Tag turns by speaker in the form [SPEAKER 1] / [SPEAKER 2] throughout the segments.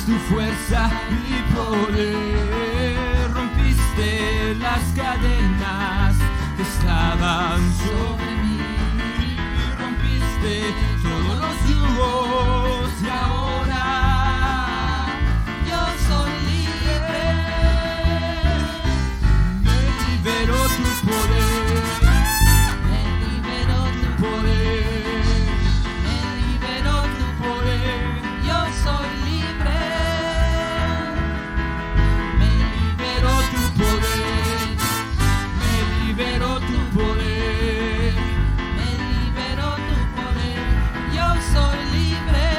[SPEAKER 1] tu fuerza y poder. Rompiste las cadenas que estaban sobre mí. Rompiste todos los yugos y ahora yo soy libre. Me liberó tu poder. Me liberó tu poder. Me liberó tu poder. Yo soy libre. Me liberó tu poder. Me liberó tu poder. Me liberó tu poder. Yo soy libre.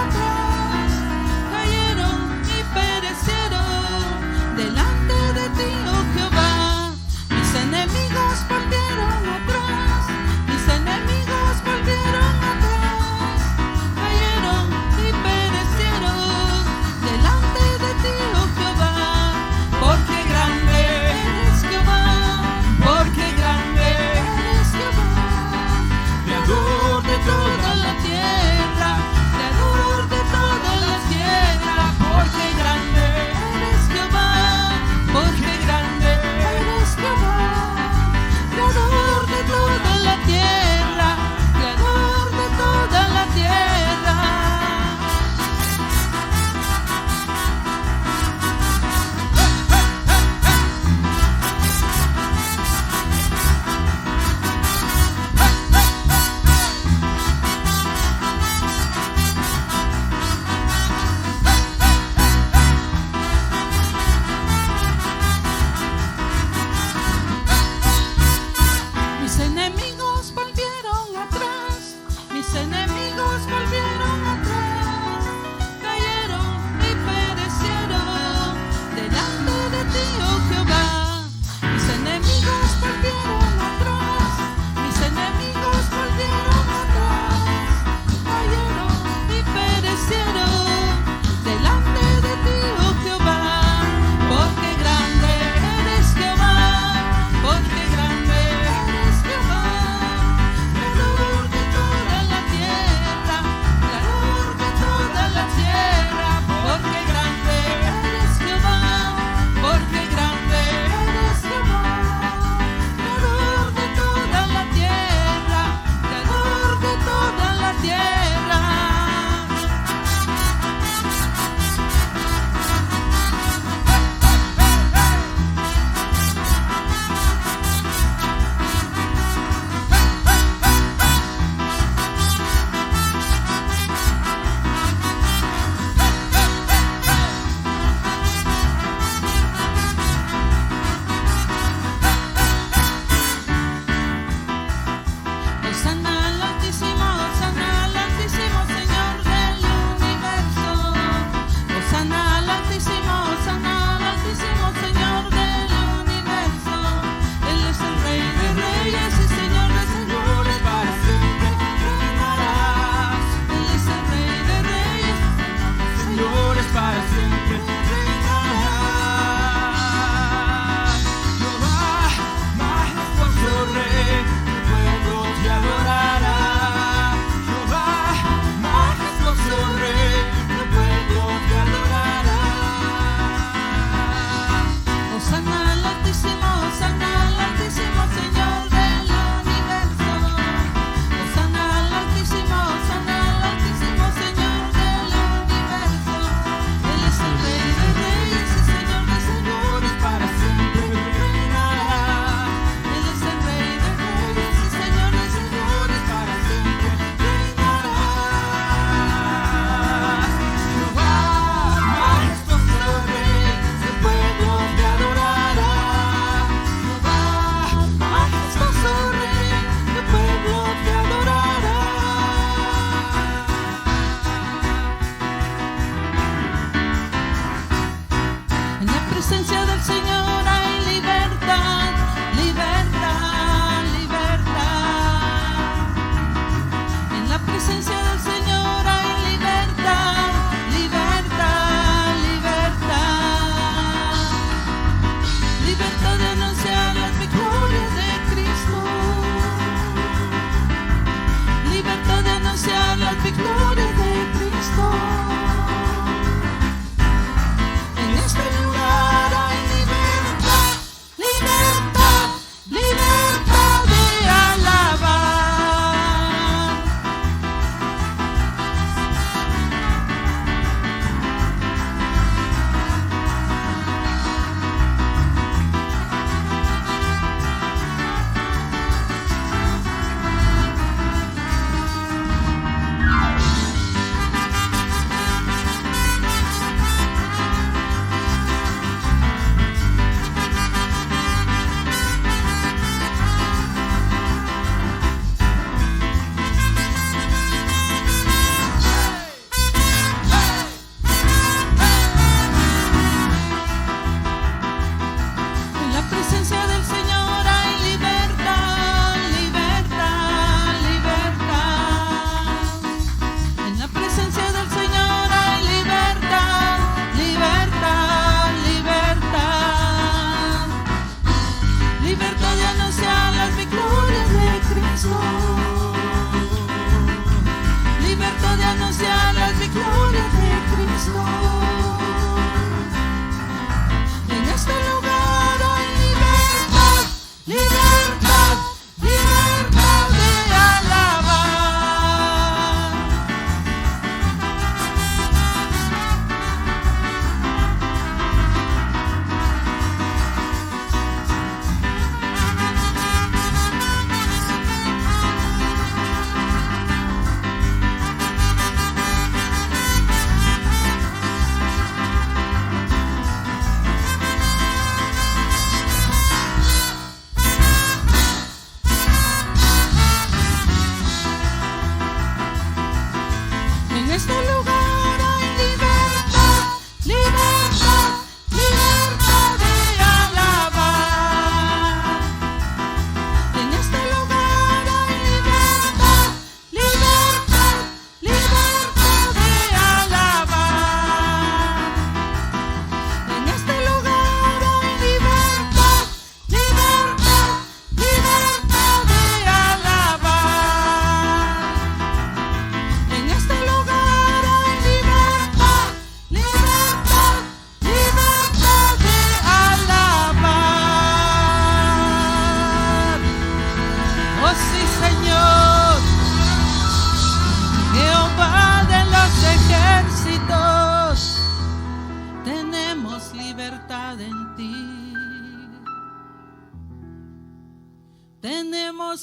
[SPEAKER 1] atrás cayeron y perecieron delante de ti, oh Jehová. Mis enemigos volvieron atrás, mis enemigos volvieron atrás, cayeron y perecieron delante de ti, oh Jehová. Porque grande eres Jehová, porque grande eres Jehová, Creador de toda la tierra, Creador de toda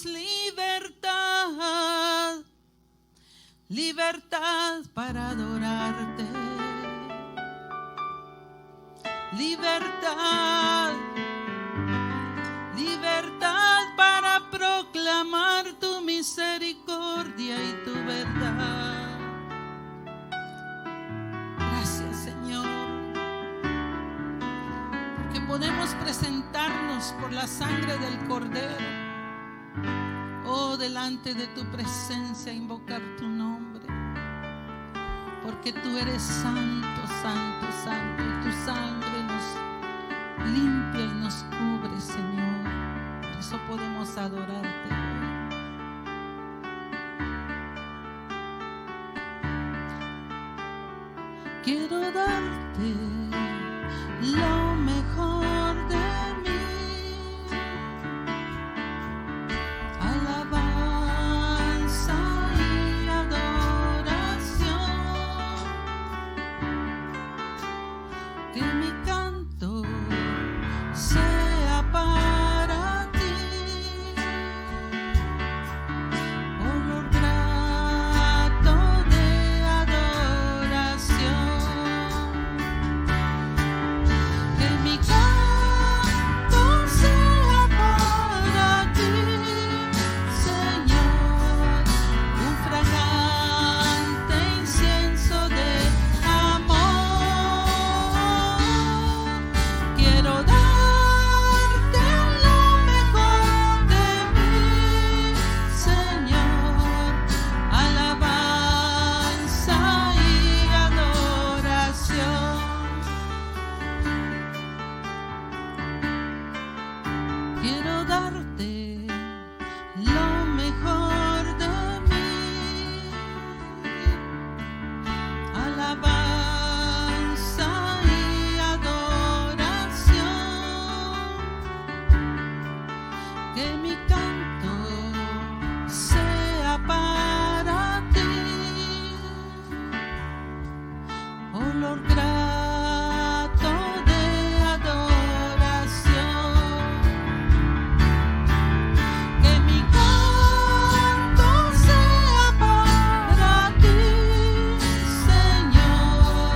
[SPEAKER 1] danos libertad, libertad para adorarte, libertad, libertad para proclamar tu misericordia y tu verdad. Gracias, Señor, porque podemos presentarnos por la sangre del Cordero, oh, delante de tu presencia, invocar tu nombre, porque tú eres santo, santo, santo, y tu sangre nos limpia y nos cubre, Señor. Por eso podemos adorarte hoy. Quiero darte lo mejor de mí, alabanza y adoración, que mi canto sea para ti, olor grato de adoración, que mi canto sea para ti, Señor, un fragante incienso de amor. Quiero darte lo mejor de mí, Señor, alabanza y adoración. Quiero darte lo mejor de mí, alabanza y adoración, que mi canto sea para ti, olor grato de adoración, que mi canto sea para ti, Señor,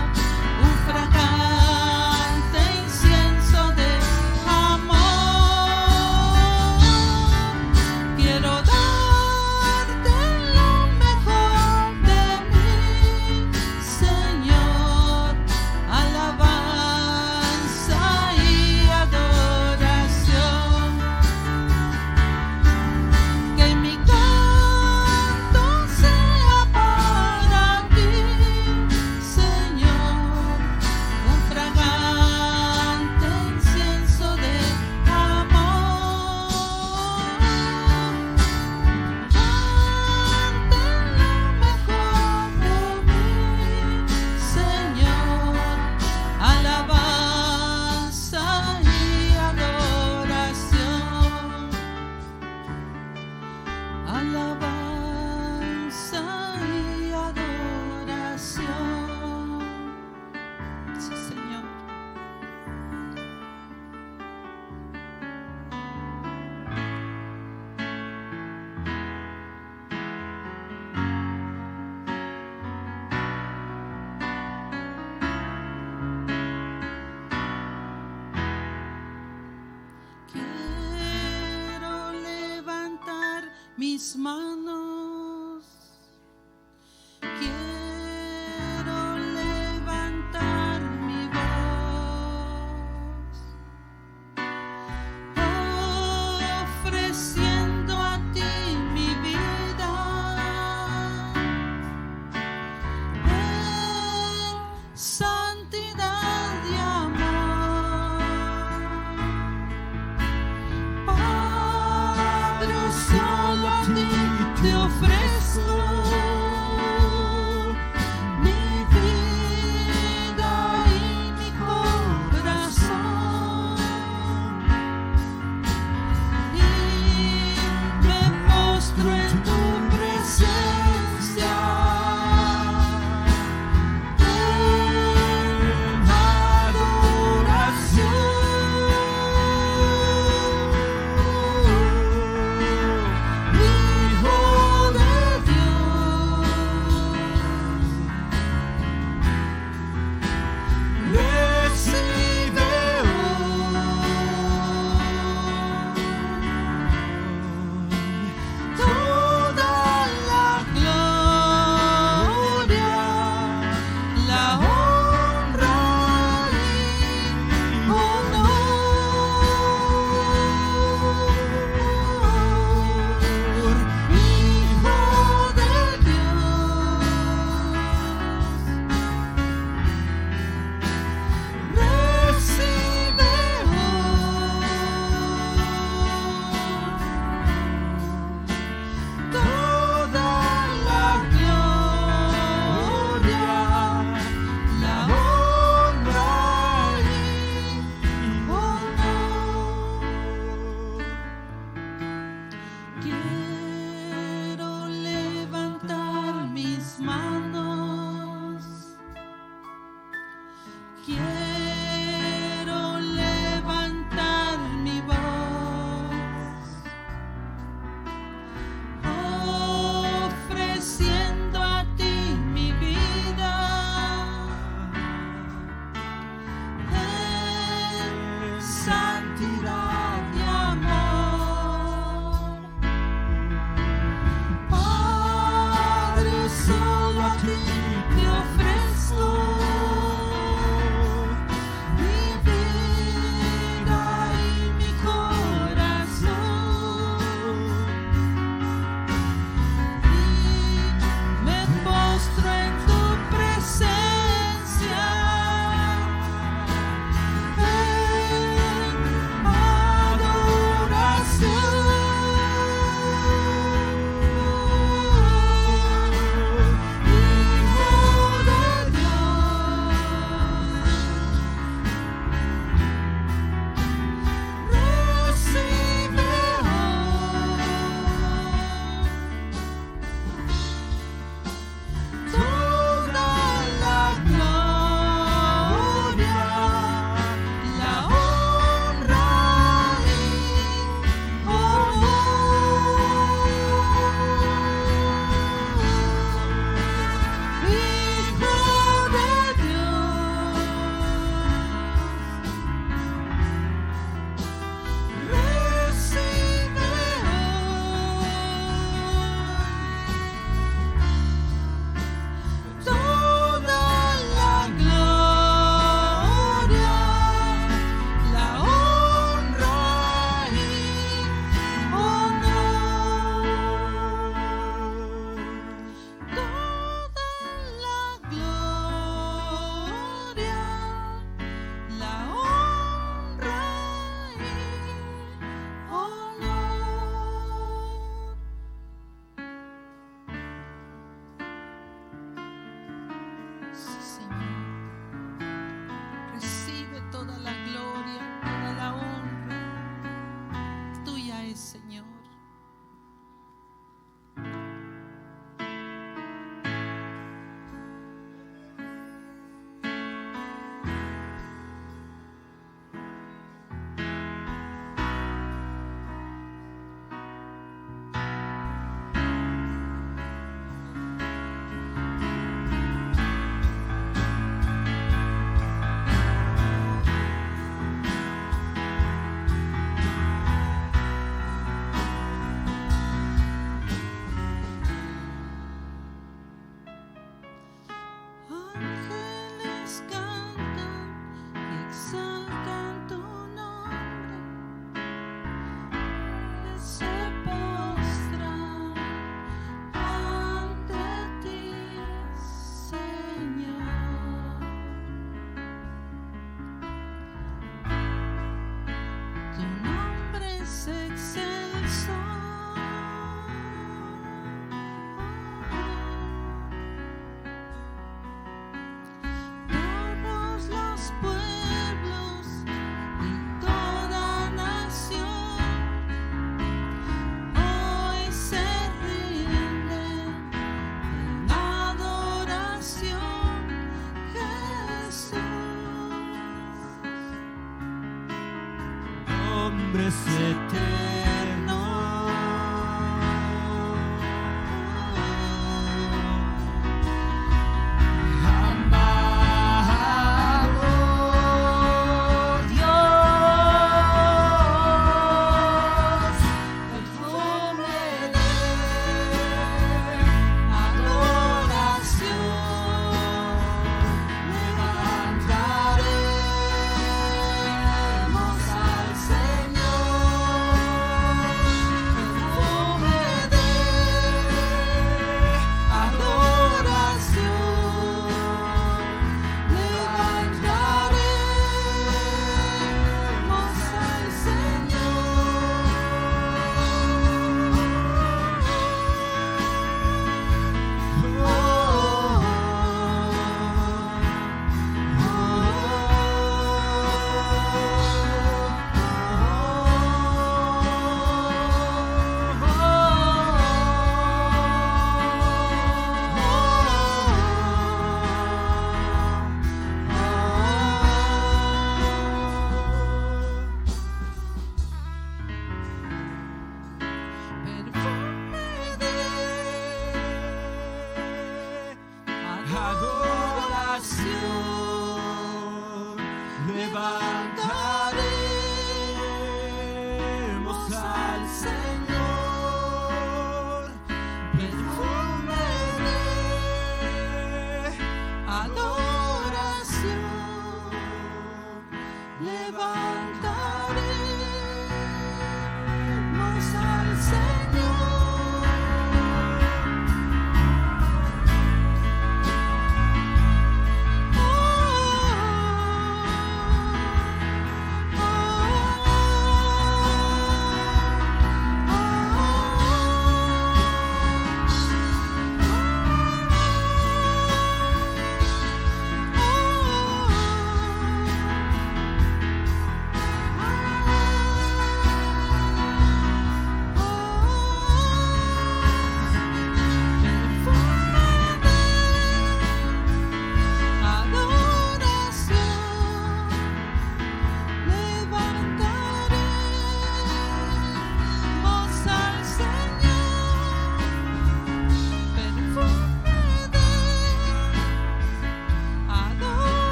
[SPEAKER 1] un fragante incienso de amor. Quiero darte lo mejor de mí, Señor, alabanza y adoración, que mi canto sea para ti, Señor, un fragante incienso de amor. Darte lo mejor de mí, Señor, alabanza y adoración, alabanza y adoración. Sí, Señor. Quiero levantar mis manos, quiero levantar mi voz, ofreciendo a ti mi vida en santidad y amor. Padre, solo a ti te ofrezco mi vida y mi corazón, y me postro en tu presencia.
[SPEAKER 2] Amado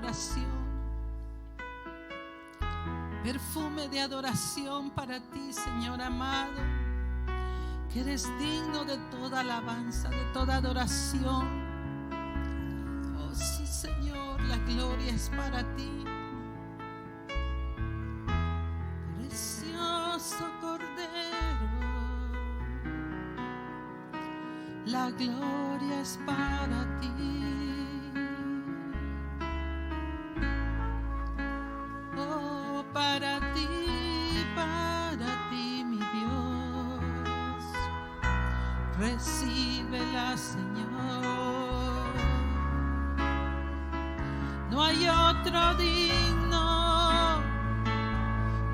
[SPEAKER 1] adoración. Perfume de adoración para ti, Señor amado, que eres digno de toda alabanza, de toda adoración. Oh sí, Señor, la gloria es para ti. Precioso Cordero, la gloria es para ti. Para ti, mi Dios, recíbela, Señor. No hay otro digno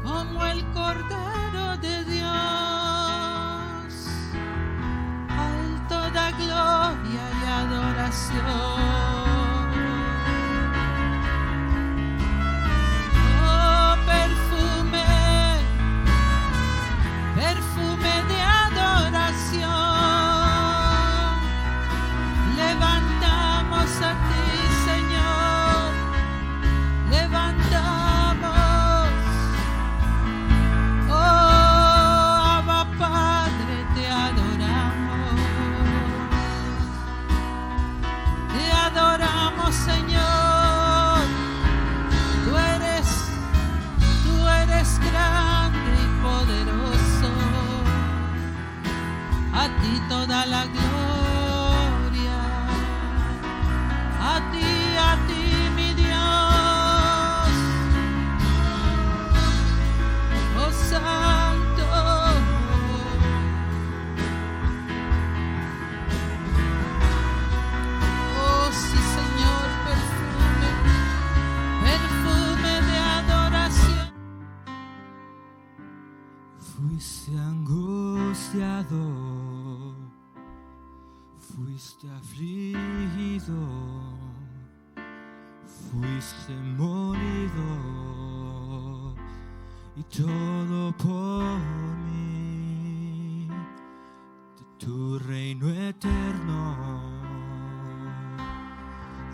[SPEAKER 1] como el Cordero de Dios. A Él toda gloria y adoración. Perfume de adoración, levantamos a ti, Señor, levantamos, oh Abba Padre, te adoramos, Señor, tú eres grande y poderoso. A ti toda la gloria, a ti mi Dios, oh Santo. Oh sí, Señor, perfume de adoración.
[SPEAKER 2] Fuiste angustiado, fuiste afligido, fuiste molido, y todo por mí, de tu reino eterno,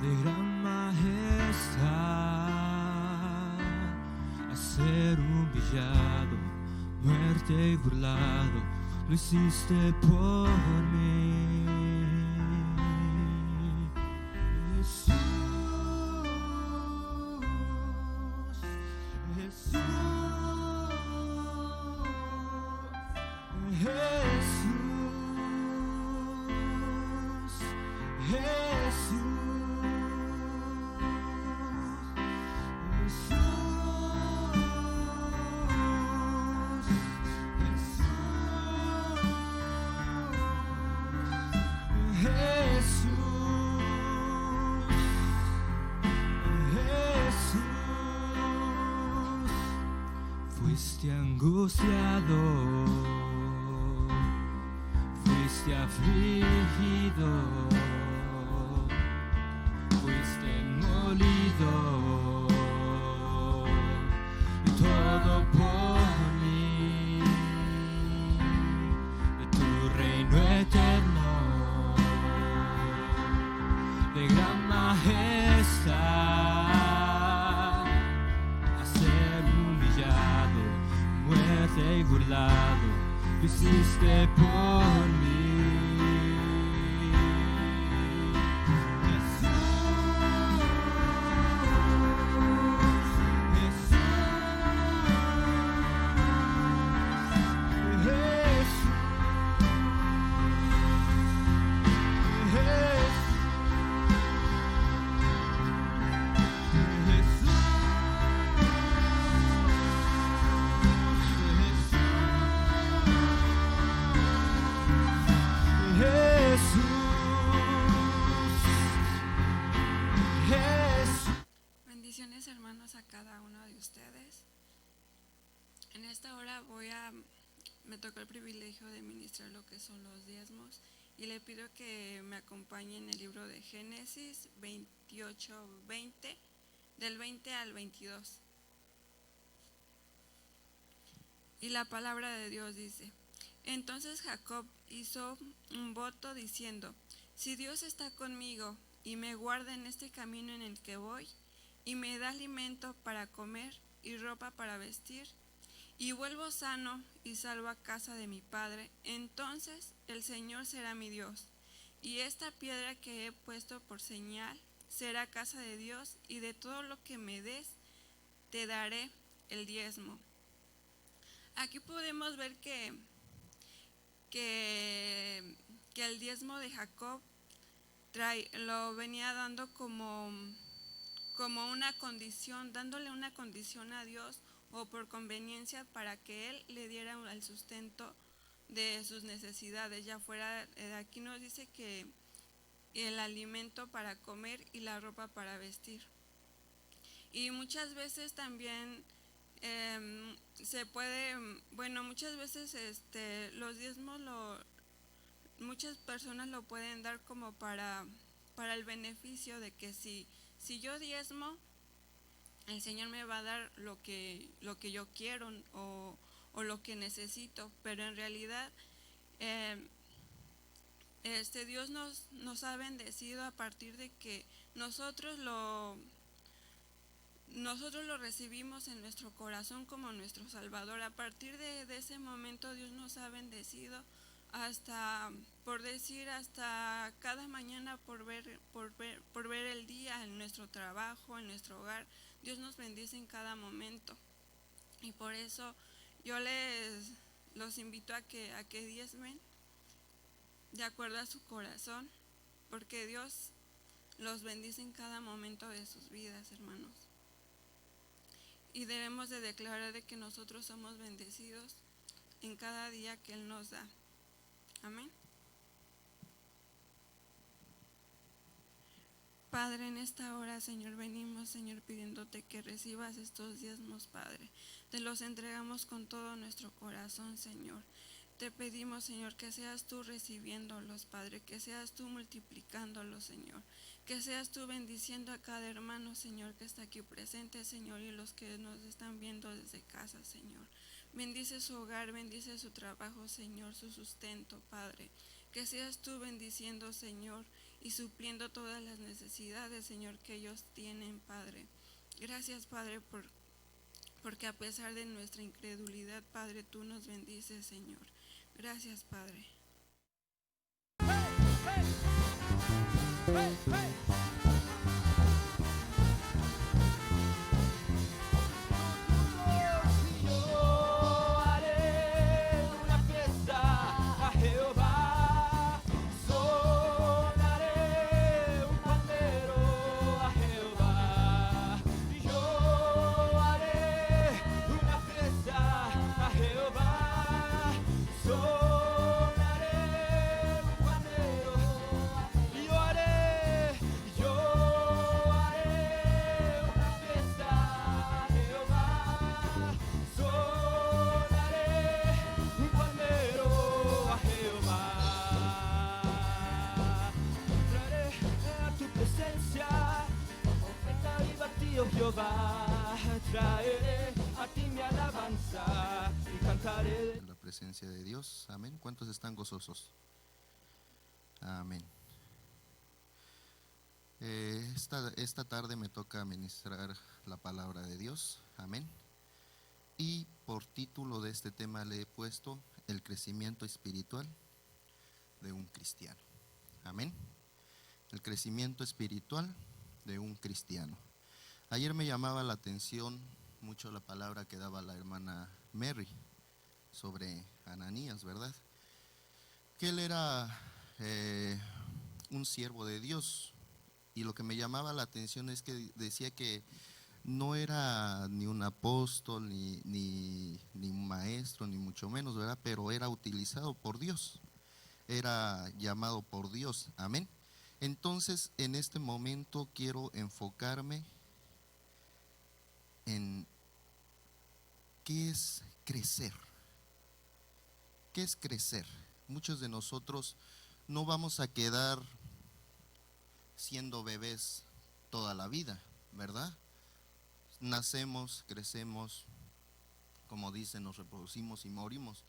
[SPEAKER 2] de gran majestad, a ser humillado, muerte y burlado, lo hiciste por mí. Jesús, Jesús, Jesús, Jesús. Fuiste angustiado, fuiste afligido, fuiste molido, y todo por mí, de tu reino eterno, de gran majestad, a ser humillado, muerte y burlado, lo hiciste por mí.
[SPEAKER 3] Bendiciones, hermanos, a cada uno de ustedes. En esta hora me tocó el privilegio de ministrar lo que son los diezmos y le pido que me acompañe en el libro de Génesis 28:20, del 20 al 22. Y la palabra de Dios dice: entonces Jacob hizo un voto diciendo: si Dios está conmigo y me guarda en este camino en el que voy, y me da alimento para comer y ropa para vestir, y vuelvo sano y salvo a casa de mi padre, entonces el Señor será mi Dios, y esta piedra que he puesto por señal será casa de Dios, y de todo lo que me des te daré el diezmo. Aquí podemos ver que el diezmo de Jacob lo venía dando como una condición, dándole una condición a Dios o por conveniencia para que Él le diera el sustento de sus necesidades. Ya fuera, aquí nos dice que el alimento para comer y la ropa para vestir. Y muchas veces también se puede, muchas veces los diezmos muchas personas lo pueden dar como para el beneficio de que si yo diezmo, el Señor me va a dar lo que yo quiero o lo que necesito, pero en realidad Dios nos ha bendecido a partir de que nosotros lo recibimos en nuestro corazón como nuestro Salvador. A partir de ese momento Dios nos ha bendecido hasta cada mañana por ver el día en nuestro trabajo, en nuestro hogar. Dios nos bendice en cada momento, y por eso yo los invito a que diezmen de acuerdo a su corazón, porque Dios los bendice en cada momento de sus vidas, hermanos. Y debemos de declarar de que nosotros somos bendecidos en cada día que Él nos da. Amén. Padre, en esta hora, Señor, venimos, Señor, pidiéndote que recibas estos diezmos, Padre. Te los entregamos con todo nuestro corazón, Señor. Te pedimos, Señor, que seas tú recibiéndolos, Padre, que seas tú multiplicándolos, Señor, que seas tú bendiciendo a cada hermano, Señor, que está aquí presente, Señor, y los que nos están viendo desde casa, Señor. Bendice su hogar, bendice su trabajo, Señor, su sustento, Padre. Que seas tú bendiciendo, Señor, y supliendo todas las necesidades, Señor, que ellos tienen, Padre. Gracias, Padre, porque a pesar de nuestra incredulidad, Padre, tú nos bendices, Señor. Gracias, Padre.
[SPEAKER 2] Jehová, traeré a ti mi alabanza y cantaré.
[SPEAKER 4] En la presencia de Dios, amén. ¿Cuántos están gozosos? Amén. Esta tarde me toca ministrar la palabra de Dios, amén. Y por título de este tema le he puesto el crecimiento espiritual de un cristiano, amén. El crecimiento espiritual de un cristiano. Ayer me llamaba la atención mucho la palabra que daba la hermana Mary sobre Ananías, ¿verdad? Que él era un siervo de Dios, y lo que me llamaba la atención es que decía que no era ni un apóstol, ni un maestro, ni mucho menos, ¿verdad? Pero era utilizado por Dios, era llamado por Dios, amén. Entonces, en este momento quiero enfocarme en qué es crecer. ¿Qué es crecer? Muchos de nosotros no vamos a quedar siendo bebés toda la vida, ¿verdad? Nacemos, crecemos, como dicen, nos reproducimos y morimos,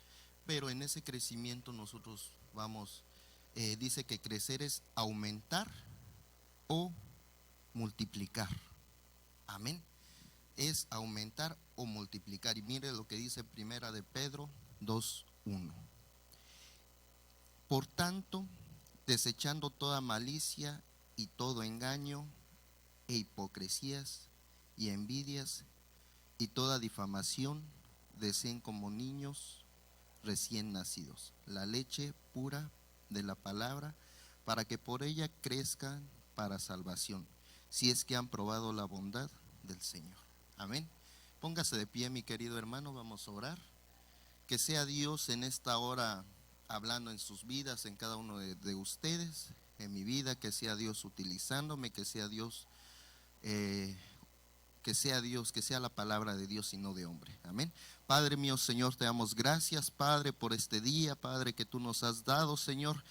[SPEAKER 4] pero en ese crecimiento nosotros vamos, dice que crecer es aumentar o multiplicar. Amén. Es aumentar o multiplicar. Y mire lo que dice Primera de Pedro 2:1. Por tanto, desechando toda malicia y todo engaño e hipocresías y envidias y toda difamación, deseen como niños recién nacidos la leche pura de la palabra, para que por ella crezcan para salvación, si es que han probado la bondad del Señor. Amén. Póngase de pie, mi querido hermano, vamos a orar. Que sea Dios en esta hora hablando en sus vidas, en cada uno de ustedes, en mi vida, que sea Dios utilizándome, que sea Dios, que sea la palabra de Dios y no de hombre. Amén. Padre mío, Señor, te damos gracias, Padre, por este día, Padre, que tú nos has dado, Señor.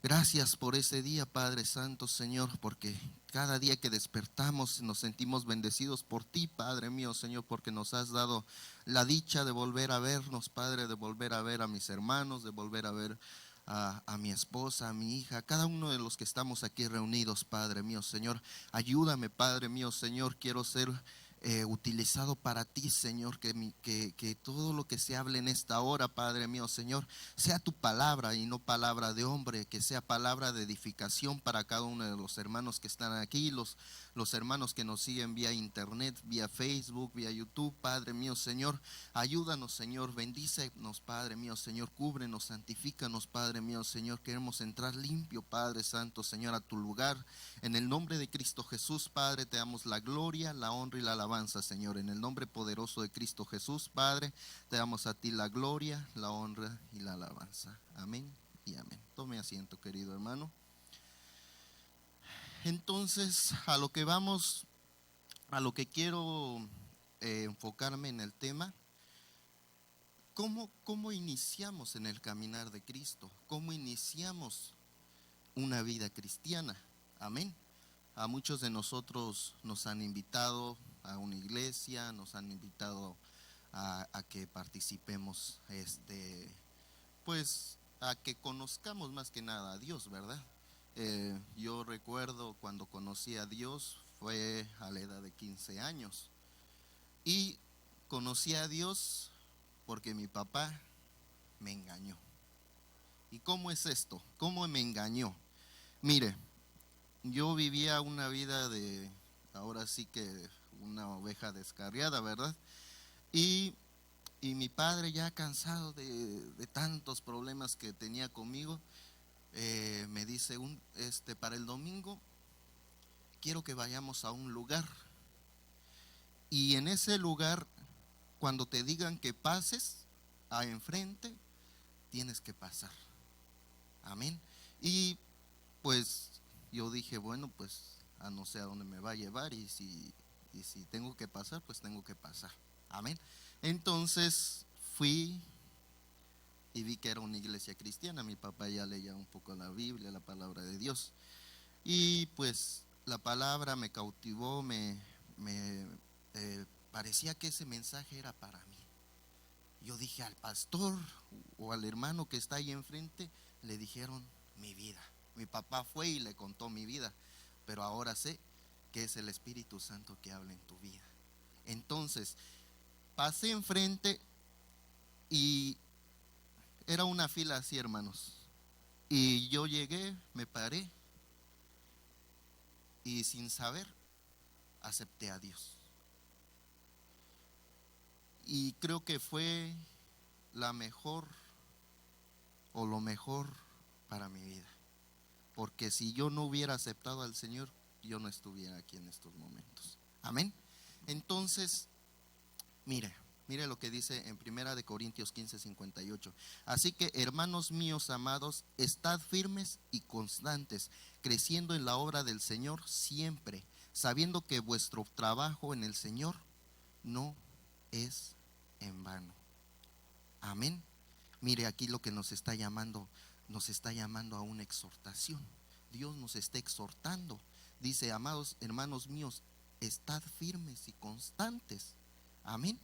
[SPEAKER 4] Gracias por ese día, Padre Santo, Señor, porque cada día que despertamos nos sentimos bendecidos por ti, Padre mío, Señor, porque nos has dado la dicha de volver a vernos, Padre, de volver a ver a mis hermanos, de volver a ver a mi esposa, a mi hija, a cada uno de los que estamos aquí reunidos, Padre mío, Señor. Ayúdame, Padre mío, Señor, quiero ser utilizado para ti, Señor, que todo lo que se hable en esta hora, Padre mío, Señor, sea tu palabra y no palabra de hombre, que sea palabra de edificación para cada uno de los hermanos que están aquí, los hermanos que nos siguen vía internet, vía Facebook, vía YouTube. Padre mío, Señor, ayúdanos, Señor, bendícenos, Padre mío, Señor, cúbrenos, santifícanos, Padre mío, Señor, queremos entrar limpio, Padre Santo, Señor, a tu lugar, en el nombre de Cristo Jesús, Padre, te damos la gloria, la honra y la alabanza, Señor, en el nombre poderoso de Cristo Jesús, Padre, te damos a ti la gloria, la honra y la alabanza. Amén y amén. Tome asiento, querido hermano. Entonces, a lo que quiero enfocarme en el tema, ¿cómo iniciamos en el caminar de Cristo? ¿Cómo iniciamos una vida cristiana? Amén. A muchos de nosotros nos han invitado a una iglesia, nos han invitado a que participemos, pues a que conozcamos más que nada a Dios, ¿verdad? Yo recuerdo cuando conocí a Dios fue a la edad de 15 años y conocí a Dios porque mi papá me engañó. ¿Y cómo es esto? ¿Cómo me engañó? Mire, yo vivía una vida ahora sí que una oveja descarriada, ¿verdad? Y mi padre, ya cansado de tantos problemas que tenía conmigo, me dice, para el domingo quiero que vayamos a un lugar, y en ese lugar, cuando te digan que pases a enfrente, tienes que pasar. Amén. Y pues yo dije, bueno, pues no sé a dónde me va a llevar, y si tengo que pasar, pues tengo que pasar. Amén. Entonces fui y vi que era una iglesia cristiana. Mi papá ya leía un poco la Biblia, la palabra de Dios, y pues la palabra me cautivó, me parecía que ese mensaje era para mí. Yo dije, al pastor o al hermano que está ahí enfrente le dijeron mi vida. Mi papá fue y le contó mi vida, pero ahora sé que es el Espíritu Santo que habla en tu vida. Entonces pasé enfrente y era una fila así, hermanos, y yo llegué, me paré y sin saber acepté a Dios. Y creo que fue la mejor o lo mejor para mi vida, porque si yo no hubiera aceptado al Señor, yo no estuviera aquí en estos momentos. Amén. Entonces, mire lo que dice en 1 Corintios 15:58. Así que, hermanos míos amados, estad firmes y constantes, creciendo en la obra del Señor siempre, sabiendo que vuestro trabajo en el Señor no es en vano. Amén. Mire aquí lo que nos está llamando a una exhortación. Dios nos está exhortando. Dice, amados hermanos míos, estad firmes y constantes. Amén.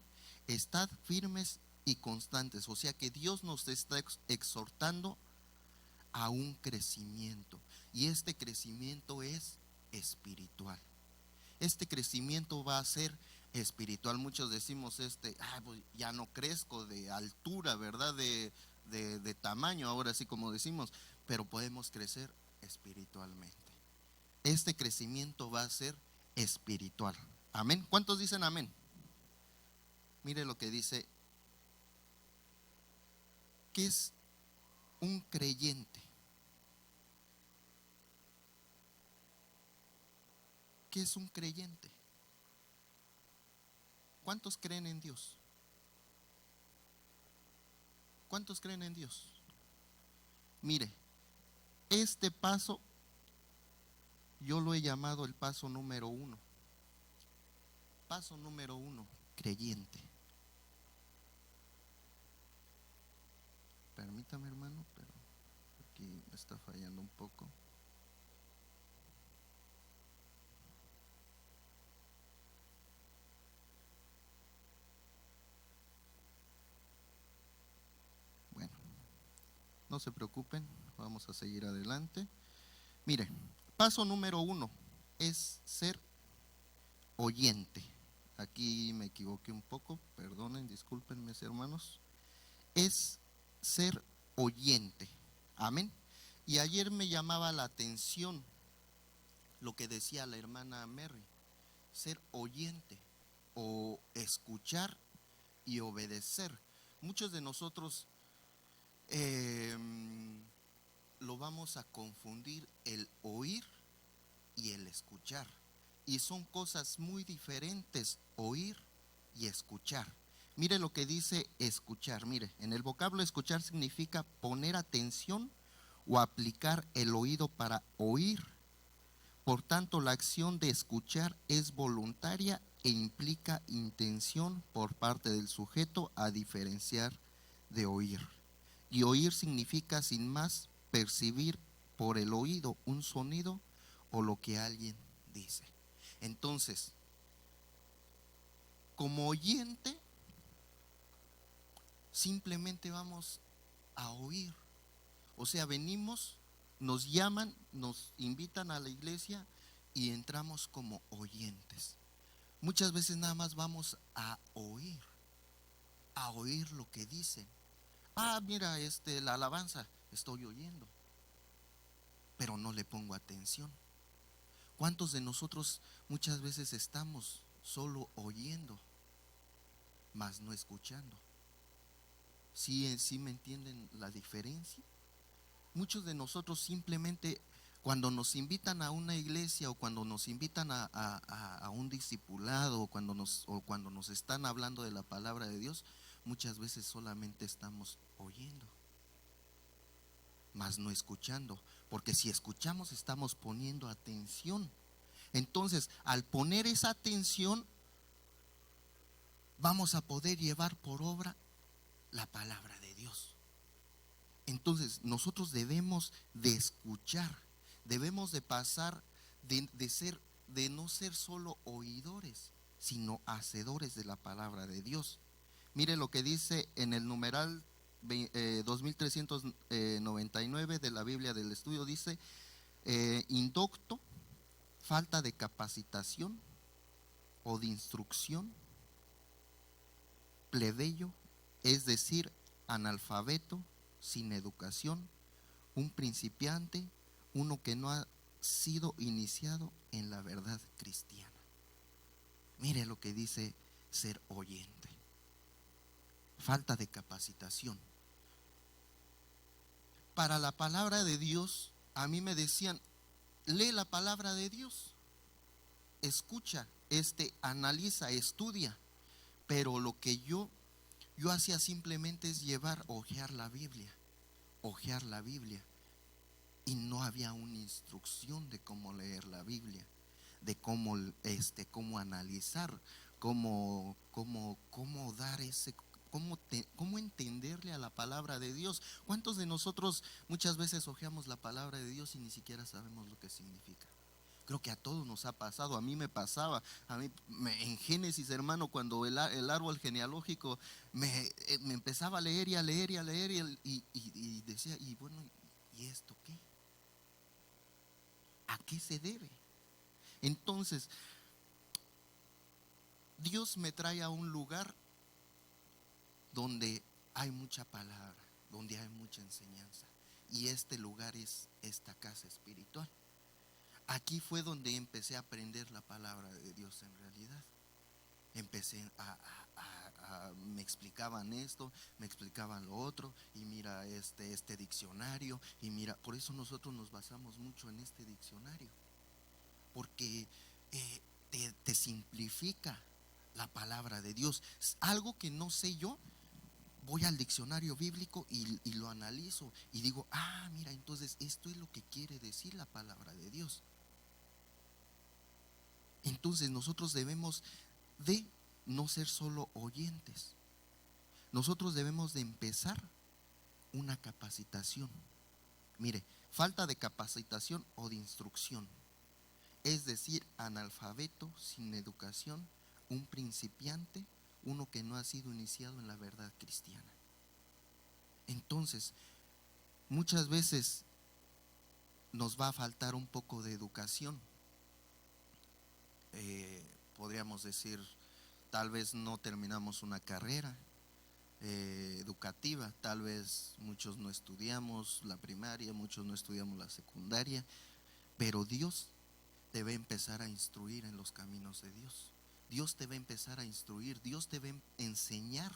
[SPEAKER 4] Estad firmes y constantes. O sea que Dios nos está exhortando a un crecimiento, y este crecimiento es espiritual. este crecimiento va a ser espiritual. Muchos decimos, pues ya no crezco de altura, ¿verdad? De tamaño, ahora sí como decimos, pero podemos crecer espiritualmente. Este crecimiento va a ser espiritual. Amén. ¿Cuántos dicen amén? Mire lo que dice, ¿qué es un creyente? ¿Qué es un creyente? ¿Cuántos creen en Dios? ¿Cuántos creen en Dios? Mire, este paso yo lo he llamado el paso número 1. Paso número 1, creyente. Permítame, hermano, pero aquí me está fallando un poco. Bueno, no se preocupen, vamos a seguir adelante. Mire, paso número 1 es ser oyente. Aquí me equivoqué un poco, perdonen, discúlpenme, hermanos. Es ser oyente. Amén. Y ayer me llamaba la atención lo que decía la hermana Mary, ser oyente o escuchar y obedecer. Muchos de nosotros lo vamos a confundir, el oír y el escuchar, y son cosas muy diferentes, oír y escuchar. Mire lo que dice escuchar. Mire, en el vocablo escuchar significa poner atención o aplicar el oído para oír. Por tanto, la acción de escuchar es voluntaria e implica intención por parte del sujeto, a diferenciar de oír. Y oír significa, sin más, percibir por el oído un sonido o lo que alguien dice. Entonces, como oyente, simplemente vamos a oír. O sea, venimos, nos llaman, nos invitan a la iglesia y entramos como oyentes. Muchas veces nada más vamos a oír lo que dicen. Mira, la alabanza, estoy oyendo, pero no le pongo atención. ¿Cuántos de nosotros muchas veces estamos solo oyendo, mas no escuchando? ¿Sí me entienden la diferencia? Muchos de nosotros simplemente, cuando nos invitan a una iglesia o cuando nos invitan a un discipulado o cuando nos están hablando de la palabra de Dios, muchas veces solamente estamos oyendo, mas no escuchando, porque si escuchamos estamos poniendo atención. Entonces, al poner esa atención, vamos a poder llevar por obra la palabra de Dios. Entonces, nosotros debemos de escuchar, debemos de pasar de no ser solo oidores, sino hacedores de la palabra de Dios. Mire lo que dice en el numeral 2399 de la Biblia del Estudio, dice indocto, falta de capacitación o de instrucción, plebeyo, es decir, analfabeto, sin educación, un principiante, uno que no ha sido iniciado en la verdad cristiana. Mire lo que dice ser oyente. Falta de capacitación. Para la palabra de Dios, a mí me decían, lee la palabra de Dios, escucha, analiza, estudia. Pero lo que yo hacía simplemente es ojear la Biblia, y no había una instrucción de cómo leer la Biblia, de cómo analizar, cómo dar cómo entenderle a la palabra de Dios. ¿Cuántos de nosotros muchas veces ojeamos la palabra de Dios y ni siquiera sabemos lo que significa? Creo que a todos nos ha pasado, a mí me pasaba, en Génesis, hermano, cuando el árbol genealógico me empezaba a leer y decía, y bueno, ¿y esto qué? ¿A qué se debe? Entonces, Dios me trae a un lugar donde hay mucha palabra, donde hay mucha enseñanza. Y este lugar es esta casa espiritual. Aquí fue donde empecé a aprender la palabra de Dios en realidad. Empecé me explicaban esto, me explicaban lo otro, y mira este diccionario, y mira, por eso nosotros nos basamos mucho en este diccionario, porque te simplifica la palabra de Dios. Algo que no sé yo, voy al diccionario bíblico y lo analizo y digo, mira, entonces esto es lo que quiere decir la palabra de Dios. Entonces nosotros debemos de no ser solo oyentes. Nosotros debemos de empezar una capacitación. Mire, falta de capacitación o de instrucción, es decir, analfabeto, sin educación, un principiante, uno que no ha sido iniciado en la verdad cristiana. Entonces, muchas veces nos va a faltar un poco de educación. Podríamos decir, tal vez no terminamos una carrera educativa, tal vez muchos no estudiamos la primaria, muchos no estudiamos la secundaria, pero Dios te va a empezar a instruir en los caminos de Dios. Dios te va a empezar a instruir, Dios te va a enseñar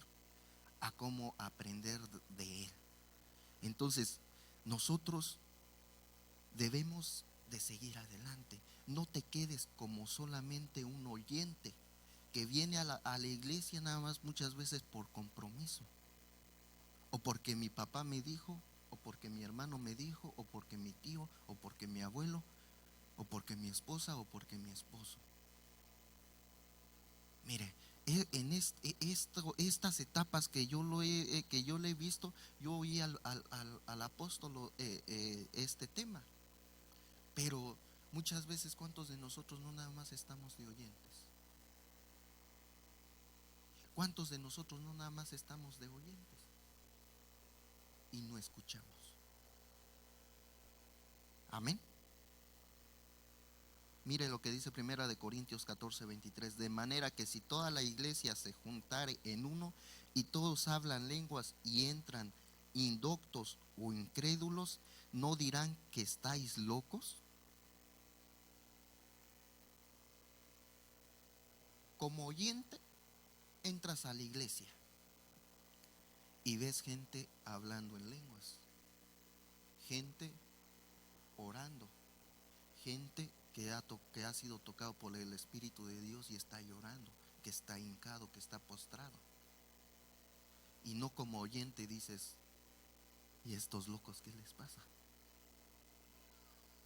[SPEAKER 4] a cómo aprender de Él. Entonces, nosotros debemos de seguir adelante. No te quedes como solamente un oyente que viene a la iglesia nada más muchas veces por compromiso, o porque mi papá me dijo, o porque mi hermano me dijo, o porque mi tío, o porque mi abuelo, o porque mi esposa, o porque mi esposo. Mire, en estas etapas que yo le he visto, yo oí al apóstol este tema, pero muchas veces, ¿cuántos de nosotros no nada más estamos de oyentes? ¿Cuántos de nosotros no nada más estamos de oyentes y no escuchamos? Amén. Mire lo que dice 1 Corintios 14:23: de manera que si toda la iglesia se juntare en uno y todos hablan lenguas y entran indoctos o incrédulos, ¿no dirán que estáis locos? Como oyente, entras a la iglesia y ves gente hablando en lenguas, gente orando, gente que ha sido tocado por el Espíritu de Dios y está llorando, que está hincado, que está postrado. Y no como oyente dices, ¿y estos locos qué les pasa?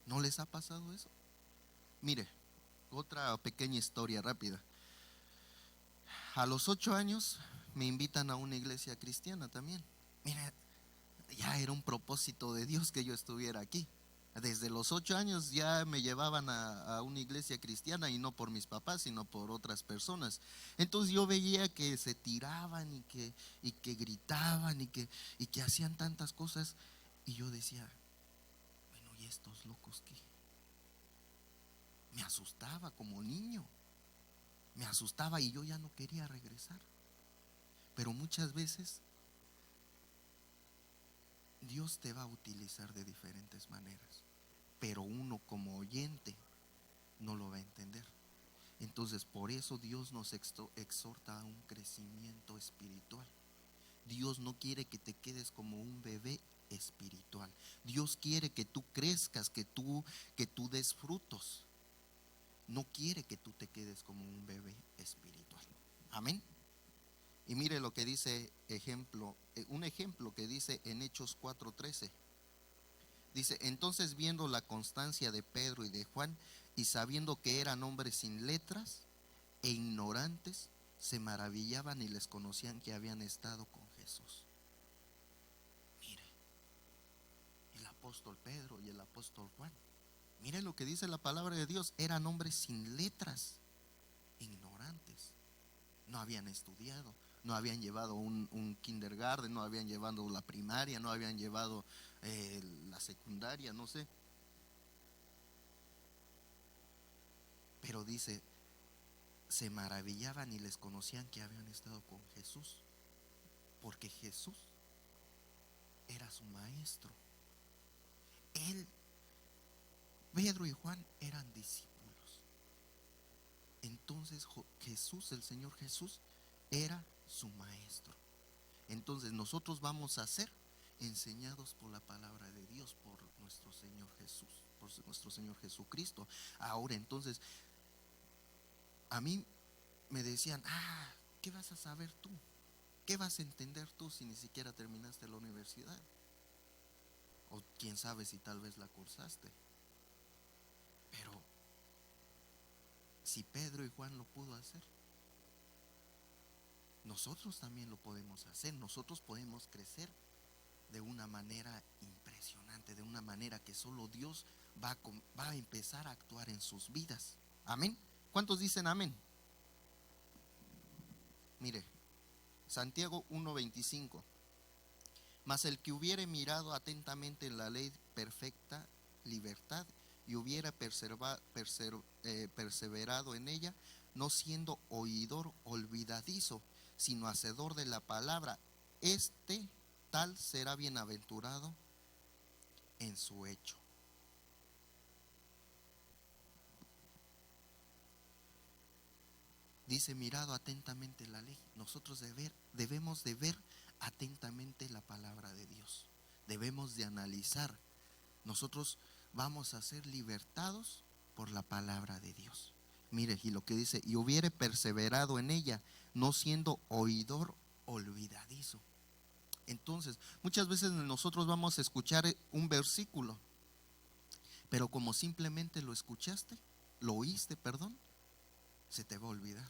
[SPEAKER 4] ¿No les ha pasado eso? Mire, otra pequeña historia rápida. A los 8 años me invitan a una iglesia cristiana también. Mira, ya era un propósito de Dios que yo estuviera aquí. Desde los 8 años ya me llevaban a una iglesia cristiana, y no por mis papás, sino por otras personas. Entonces yo veía que se tiraban y que gritaban y que hacían tantas cosas, y yo decía, bueno, ¿y estos locos qué? Me asustaba como niño, me asustaba y yo ya no quería regresar. Pero muchas veces Dios te va a utilizar de diferentes maneras, pero uno como oyente no lo va a entender. Entonces, por eso Dios nos exhorta a un crecimiento espiritual. Dios no quiere que te quedes como un bebé espiritual. Dios quiere que tú crezcas, que tú des frutos. No quiere que tú te quedes como un bebé espiritual. Amén. Y mire lo que dice un ejemplo que dice en Hechos 4:13. Dice: entonces, viendo la constancia de Pedro y de Juan, y sabiendo que eran hombres sin letras e ignorantes, se maravillaban y les conocían que habían estado con Jesús. Mire, el apóstol Pedro y el apóstol Juan, mire lo que dice la palabra de Dios: eran hombres sin letras, ignorantes, no habían estudiado, no habían llevado un kindergarten, no habían llevado la primaria, no habían llevado la secundaria, no sé. Pero dice, se maravillaban y les conocían que habían estado con Jesús, porque Jesús era su maestro. Él, Pedro y Juan eran discípulos. Entonces Jesús, el Señor Jesús, era su maestro. Entonces nosotros vamos a ser enseñados por la palabra de Dios, por nuestro Señor Jesús, por nuestro Señor Jesucristo. Ahora entonces, a mí me decían, ¿qué vas a saber tú? ¿Qué vas a entender tú si ni siquiera terminaste la universidad? O quién sabe si tal vez la cursaste. Pero si Pedro y Juan lo pudo hacer, nosotros también lo podemos hacer. Nosotros podemos crecer de una manera impresionante, de una manera que solo Dios va a empezar a actuar en sus vidas. Amén. ¿Cuántos dicen amén? Mire, Santiago 1:25. Mas el que hubiere mirado atentamente en la ley perfecta libertad y hubiera perseverado en ella, no siendo oidor olvidadizo, sino hacedor de la palabra, este tal será bienaventurado en su hecho. Dice, mirado atentamente la ley. Nosotros debemos de ver atentamente la palabra de Dios. Debemos de analizar. Nosotros vamos a ser libertados por la palabra de Dios. Mire, y lo que dice, y hubiere perseverado en ella, no siendo oidor olvidadizo. Entonces, muchas veces nosotros vamos a escuchar un versículo, pero como simplemente lo escuchaste, lo oíste, perdón, se te va a olvidar.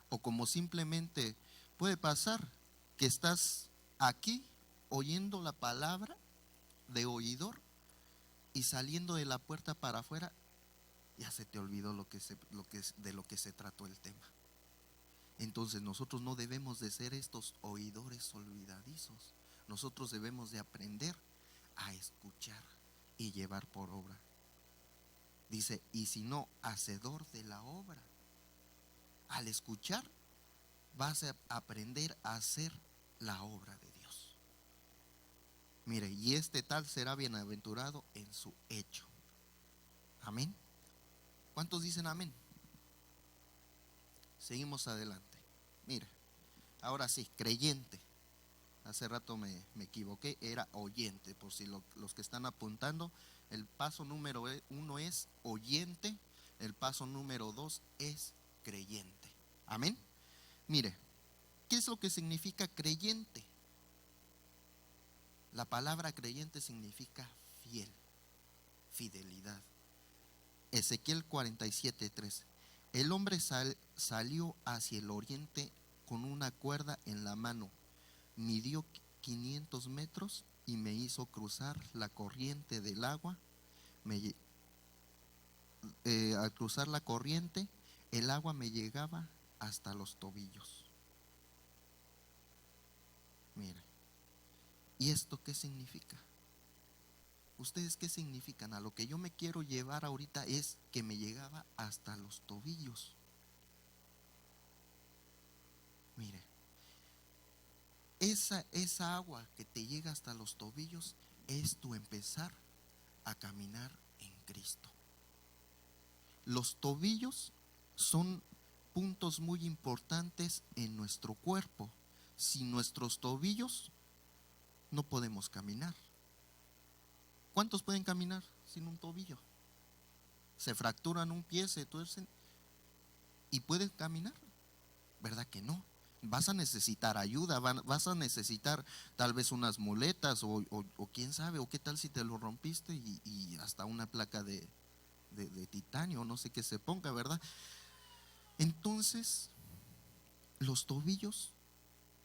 [SPEAKER 4] O como simplemente puede pasar que estás aquí oyendo la palabra de oidor y saliendo de la puerta para afuera ya se te olvidó de lo que se trató el tema. Entonces nosotros no debemos de ser estos oidores olvidadizos. Nosotros debemos de aprender a escuchar y llevar por obra. Dice, y si no, hacedor de la obra. Al escuchar vas a aprender a hacer la obra de Dios. Mire, y este tal será bienaventurado en su hecho. Amén. ¿Cuántos dicen amén? Seguimos adelante. Mira, ahora sí, creyente. Hace rato me equivoqué, era oyente. Por si los que están apuntando, el paso número 1 es oyente, el paso número 2 es creyente. Amén. Mire, ¿qué es lo que significa creyente? La palabra creyente significa fiel, fidelidad. Ezequiel 47:3. El hombre salió hacia el oriente con una cuerda en la mano, midió 500 metros y me hizo cruzar la corriente del agua. Al cruzar la corriente, el agua me llegaba hasta los tobillos. Mira, ¿y esto qué significa? ¿Ustedes qué significan? A lo que yo me quiero llevar ahorita es que me llegaba hasta los tobillos. Mire, esa agua que te llega hasta los tobillos es tu empezar a caminar en Cristo. Los tobillos son puntos muy importantes en nuestro cuerpo. Sin nuestros tobillos no podemos caminar. ¿Cuántos pueden caminar sin un tobillo? Se fracturan un pie, se tuercen y pueden caminar. ¿Verdad que no? Vas a necesitar ayuda, vas a necesitar tal vez unas muletas o quién sabe, o qué tal si te lo rompiste y hasta una placa de titanio, no sé qué se ponga, ¿verdad? Entonces, los tobillos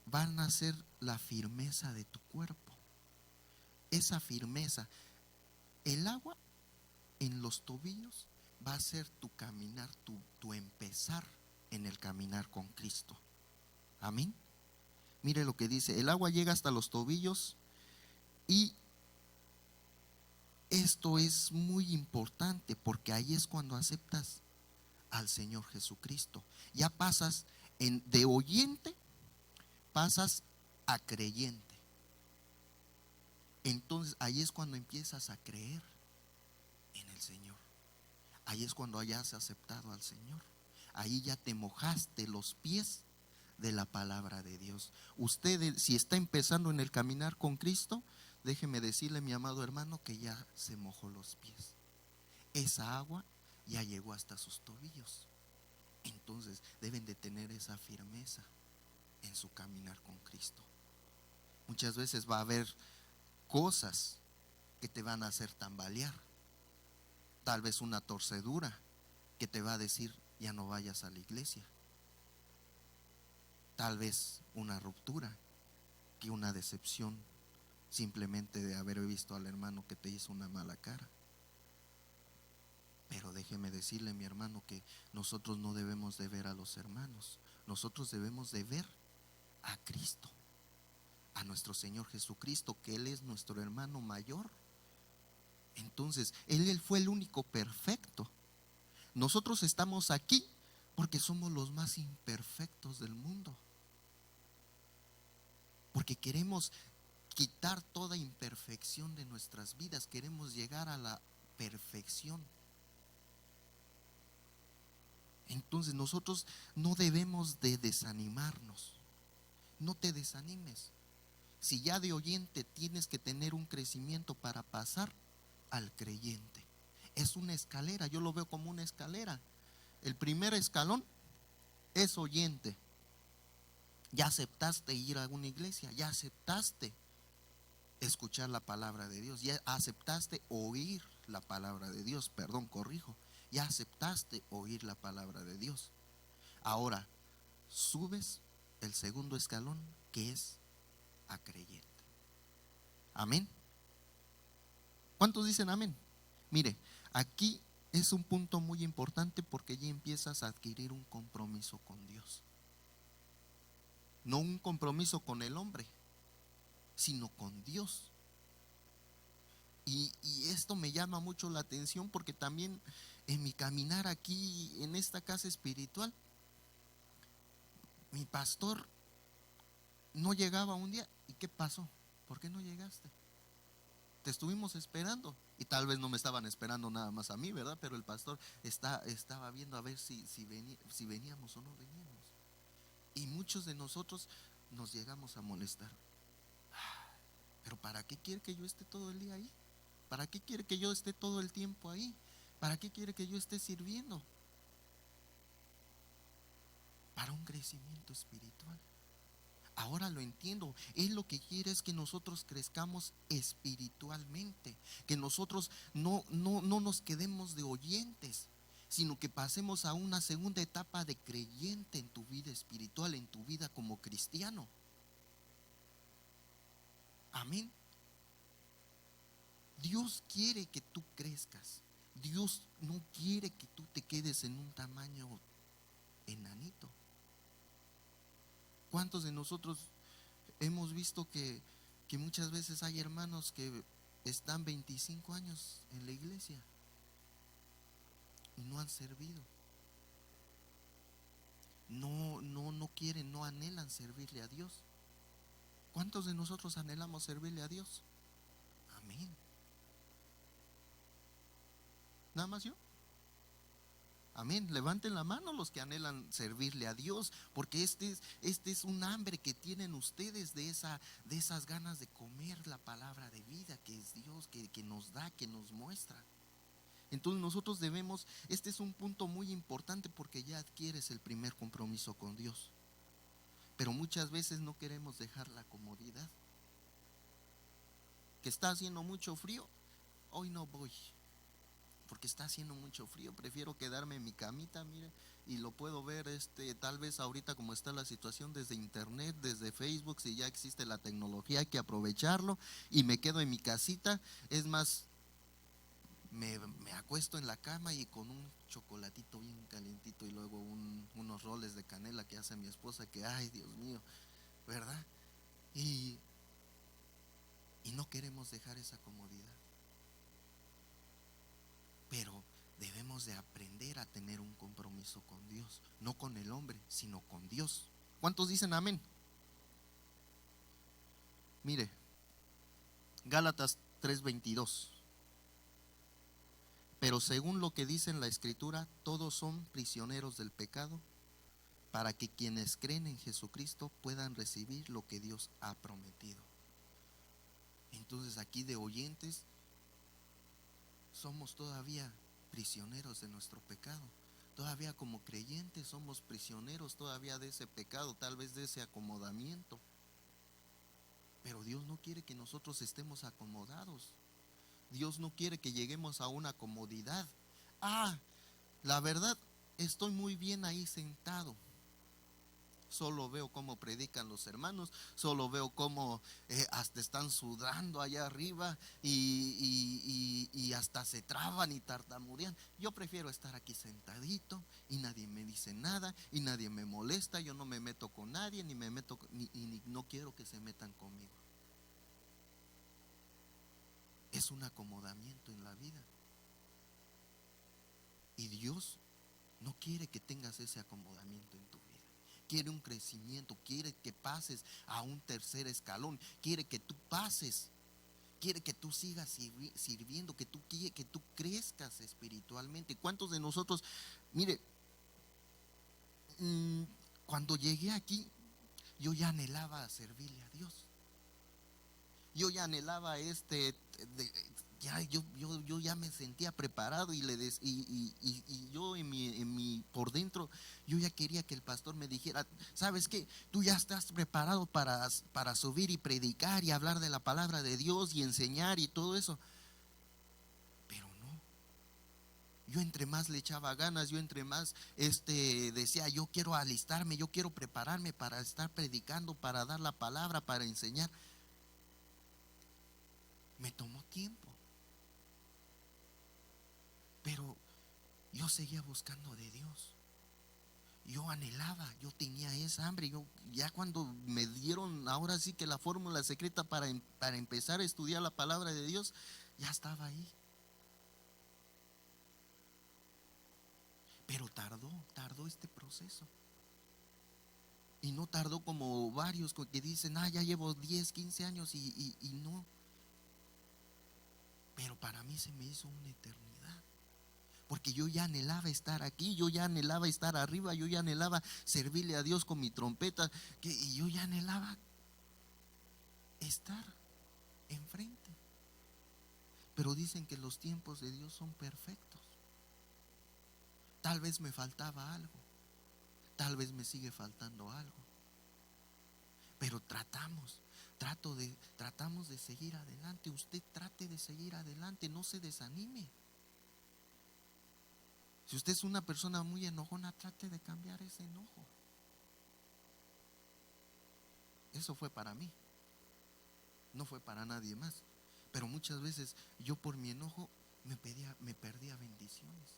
[SPEAKER 4] van a ser la firmeza de tu cuerpo. Esa firmeza, el agua en los tobillos va a ser tu caminar, tu empezar en el caminar con Cristo. Amén. Mire lo que dice, el agua llega hasta los tobillos y esto es muy importante porque ahí es cuando aceptas al Señor Jesucristo. Ya pasas de oyente, pasas a creyente. Entonces ahí es cuando empiezas a creer en el Señor. Ahí es cuando hayas aceptado al Señor. Ahí ya te mojaste los pies de la palabra de Dios. Usted, si está empezando en el caminar con Cristo, déjeme decirle, mi amado hermano, que ya se mojó los pies. Esa agua ya llegó hasta sus tobillos. Entonces deben de tener esa firmeza en su caminar con Cristo. Muchas veces va a haber cosas que te van a hacer tambalear. Tal vez una torcedura que te va a decir ya no vayas a la iglesia. Tal vez una ruptura, que una decepción simplemente de haber visto al hermano que te hizo una mala cara. Pero déjeme decirle, mi hermano, que nosotros no debemos de ver a los hermanos. Nosotros debemos de ver a Cristo, a nuestro Señor Jesucristo, que Él es nuestro hermano mayor. Entonces, Él fue el único perfecto. Nosotros estamos aquí porque somos los más imperfectos del mundo. Porque queremos quitar toda imperfección de nuestras vidas. Queremos llegar a la perfección. Entonces nosotros no debemos de desanimarnos. No te desanimes. Si ya de oyente tienes que tener un crecimiento para pasar al creyente. Es una escalera, yo lo veo como una escalera. El primer escalón es oyente. Ya aceptaste ir a una iglesia, ya aceptaste escuchar la palabra de Dios, ya aceptaste oír la palabra de Dios, ya aceptaste oír la palabra de Dios. Ahora subes el segundo escalón, que es a creyente. Amén. ¿Cuántos dicen amén? Mire, aquí es un punto muy importante porque ya empiezas a adquirir un compromiso con Dios. No un compromiso con el hombre, sino con Dios. Y esto me llama mucho la atención porque también en mi caminar aquí en esta casa espiritual, mi pastor no llegaba un día. ¿Y qué pasó? ¿Por qué no llegaste? Te estuvimos esperando. Y tal vez no me estaban esperando nada más a mí, ¿verdad? Pero el pastor estaba viendo a ver si veníamos o no veníamos. Y muchos de nosotros nos llegamos a molestar. Pero ¿para qué quiere que yo esté todo el día ahí? ¿Para qué quiere que yo esté todo el tiempo ahí? ¿Para qué quiere que yo esté sirviendo? Para un crecimiento espiritual. Ahora lo entiendo. Él lo que quiere es que nosotros crezcamos espiritualmente, que nosotros no nos quedemos de oyentes, sino que pasemos a una segunda etapa de creyente en tu vida espiritual, en tu vida como cristiano. Amén. Dios quiere que tú crezcas. Dios no quiere que tú te quedes en un tamaño enanito. ¿Cuántos de nosotros hemos visto que muchas veces hay hermanos que están 25 años en la iglesia y no han servido? No quieren, no anhelan servirle a Dios. ¿Cuántos de nosotros anhelamos servirle a Dios? Amén. ¿Nada más yo? Amén. Levanten la mano los que anhelan servirle a Dios, porque este es un hambre que tienen ustedes de esas ganas de comer la palabra de vida que es Dios, que nos da, que nos muestra. Entonces nosotros debemos, este es un punto muy importante porque ya adquieres el primer compromiso con Dios. Pero muchas veces no queremos dejar la comodidad. Que está haciendo mucho frío, hoy no voy. Porque está haciendo mucho frío, prefiero quedarme en mi camita, mire, y lo puedo ver tal vez ahorita como está la situación desde internet, desde Facebook, si ya existe la tecnología hay que aprovecharlo, y me quedo en mi casita. Es más, me acuesto en la cama y con un chocolatito bien calentito y luego unos roles de canela que hace mi esposa, que ay Dios mío, ¿verdad? Y no queremos dejar esa comodidad. Pero Debemos de aprender a tener un compromiso con Dios, no con el hombre, sino con Dios. ¿Cuántos dicen amén? Mire, Gálatas 3:22. Pero según lo que dice en la Escritura, todos son prisioneros del pecado, para que quienes creen en Jesucristo puedan recibir lo que Dios ha prometido. Entonces aquí de oyentes somos todavía prisioneros de nuestro pecado. Todavía como creyentes somos prisioneros todavía de ese pecado, tal vez de ese acomodamiento. Pero Dios no quiere que nosotros estemos acomodados. Dios no quiere que lleguemos a una comodidad. La verdad, estoy muy bien ahí sentado. Solo veo cómo predican los hermanos, solo veo cómo hasta están sudando allá arriba y hasta se traban y tartamudean. Yo prefiero estar aquí sentadito y nadie me dice nada y nadie me molesta. Yo no me meto con nadie, ni me meto ni no quiero que se metan conmigo. Es un acomodamiento en la vida. Y Dios no quiere que tengas ese acomodamiento en tu vida. Quiere un crecimiento, quiere que pases a un tercer escalón, quiere que tú pases, quiere que tú sigas sirviendo, que tú crezcas espiritualmente. ¿Cuántos de nosotros, mire, cuando llegué aquí, yo ya anhelaba servirle a Dios? Yo ya anhelaba yo ya me sentía preparado y yo por dentro yo ya quería que el pastor me dijera: ¿sabes qué? Tú ya estás preparado para subir y predicar y hablar de la palabra de Dios y enseñar y todo eso. Pero no. Yo entre más le echaba ganas, yo entre más decía: yo quiero alistarme, yo quiero prepararme para estar predicando, para dar la palabra, para enseñar. Me tomó tiempo, pero yo seguía buscando de Dios. Yo anhelaba, yo tenía esa hambre. Yo ya cuando me dieron ahora sí que la fórmula secreta para empezar a estudiar la palabra de Dios, ya estaba ahí. Pero tardó este proceso. Y no tardó como varios que dicen: ya llevo 10, 15 años y no. Pero para mí se me hizo una eternidad, porque yo ya anhelaba estar aquí, yo ya anhelaba estar arriba, yo ya anhelaba servirle a Dios con mi trompeta, y yo ya anhelaba estar enfrente. Pero dicen que los tiempos de Dios son perfectos. Tal vez me faltaba algo, tal vez me sigue faltando algo, pero tratamos de seguir adelante. Usted trate de seguir adelante, no se desanime. Si usted es una persona muy enojona, trate de cambiar ese enojo. Eso fue para mí, no fue para nadie más. Pero muchas veces yo por mi enojo me perdía bendiciones.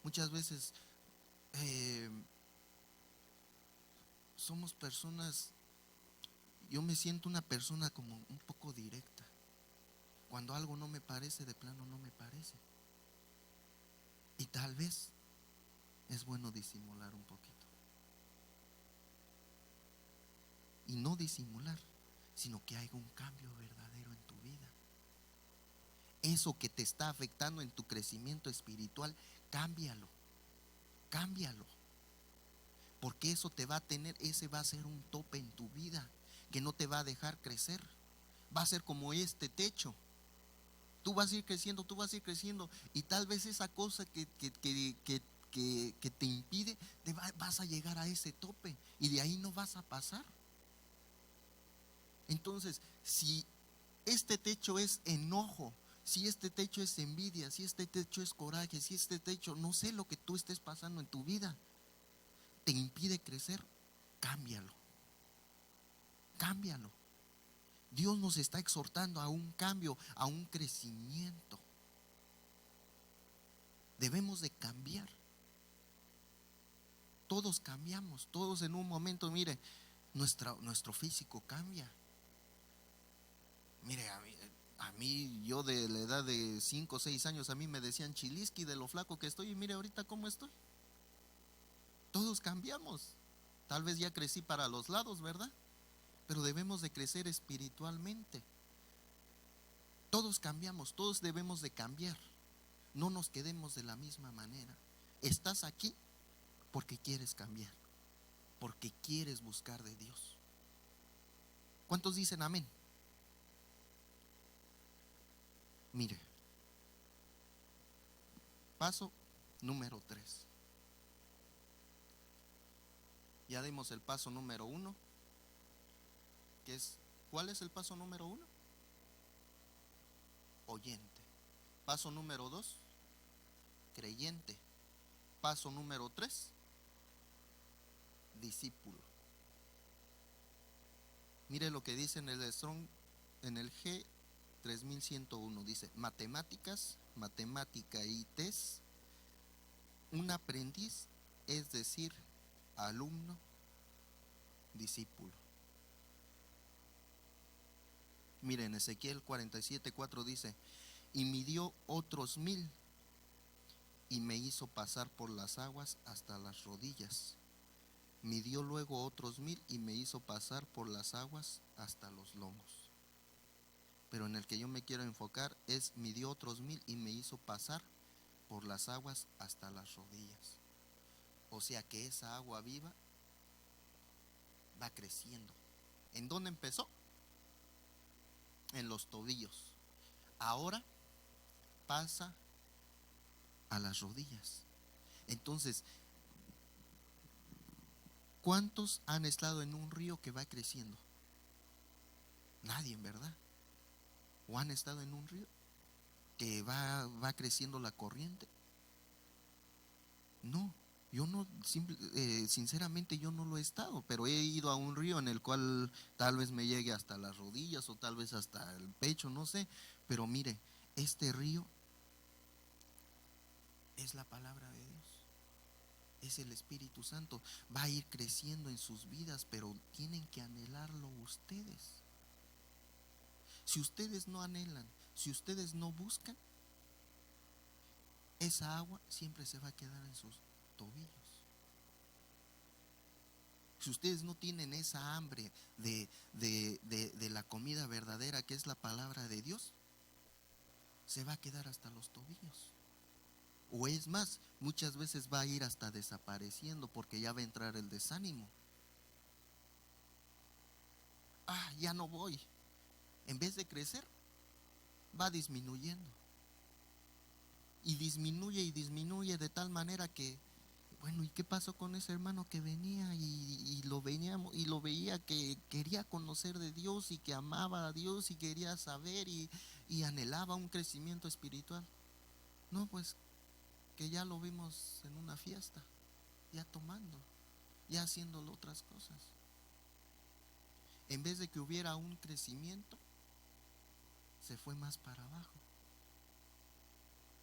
[SPEAKER 4] Muchas veces somos personas, yo me siento una persona como un poco directa. Cuando algo no me parece, de plano no me parece. Y tal vez es bueno disimular un poquito. Y no disimular, sino que haya un cambio verdadero en tu vida. Eso que te está afectando en tu crecimiento espiritual, cámbialo. Porque eso te va a tener, ese va a ser un tope en tu vida que no te va a dejar crecer. Va a ser como este techo. Tú vas a ir creciendo y tal vez esa cosa que te impide, vas a llegar a ese tope y de ahí no vas a pasar. Entonces, si este techo es enojo, si este techo es envidia, si este techo es coraje, si este techo, no sé lo que tú estés pasando en tu vida, te impide crecer, cámbialo. Dios nos está exhortando a un cambio, a un crecimiento. Debemos de cambiar. Todos cambiamos, todos en un momento. Mire, nuestro físico cambia. Mire, A mí, yo de la edad de 5 o 6 años, a mí me decían Chilisqui de lo flaco que estoy, y mire ahorita cómo estoy. Todos cambiamos. Tal vez ya crecí para los lados, ¿verdad? Pero debemos de crecer espiritualmente. Todos cambiamos, todos debemos de cambiar. No nos quedemos de la misma manera. Estás aquí porque quieres cambiar, porque quieres buscar de Dios. ¿Cuántos dicen amén? Mire, paso número 3. Ya dimos el paso número 1, que es, ¿cuál es el paso número 1? Oyente. Paso número 2, creyente. Paso número 3, discípulo. Mire lo que dice en el Strong, en el G3101, dice: matemáticas, matemática y test, un aprendiz, es decir, alumno, discípulo. Miren, Ezequiel 47:4 dice: y midió otros 1000 y me hizo pasar por las aguas hasta las rodillas. Midió luego otros 1000 y me hizo pasar por las aguas hasta los lomos. Pero en el que yo me quiero enfocar es: midió otros 1000 y me hizo pasar por las aguas hasta las rodillas. O sea que esa agua viva va creciendo. ¿En dónde empezó? En los tobillos. Ahora pasa a las rodillas. Entonces, ¿cuántos han estado en un río que va creciendo? Nadie, en verdad. ¿O han estado en un río que va creciendo la corriente? No, yo no, sinceramente yo no lo he estado, pero he ido a un río en el cual tal vez me llegue hasta las rodillas o tal vez hasta el pecho, no sé. Pero mire, este río es la palabra de Dios, es el Espíritu Santo. Va a ir creciendo en sus vidas, pero tienen que anhelarlo ustedes. Si ustedes no anhelan, si ustedes no buscan, esa agua siempre se va a quedar en sus tobillos. Si ustedes no tienen esa hambre de la comida verdadera, que es la palabra de Dios, se va a quedar hasta los tobillos. O es más, muchas veces va a ir hasta desapareciendo, porque ya va a entrar el desánimo. Ya no voy. En vez de crecer, va disminuyendo. Y disminuye de tal manera que, bueno, ¿y qué pasó con ese hermano que venía y lo veía que quería conocer de Dios y que amaba a Dios y quería saber y anhelaba un crecimiento espiritual? No, pues que ya lo vimos en una fiesta, ya tomando, ya haciéndolo otras cosas. En vez de que hubiera un crecimiento, se fue más para abajo.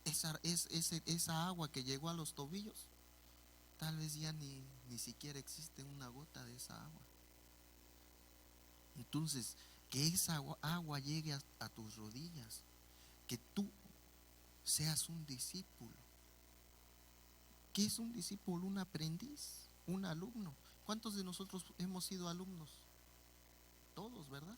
[SPEAKER 4] Esa agua que llegó a los tobillos, tal vez ya ni siquiera existe una gota de esa agua. Entonces, que esa agua llegue a tus rodillas, que tú seas un discípulo. ¿Qué es un discípulo? Un aprendiz, un alumno. ¿Cuántos de nosotros hemos sido alumnos? Todos, ¿verdad?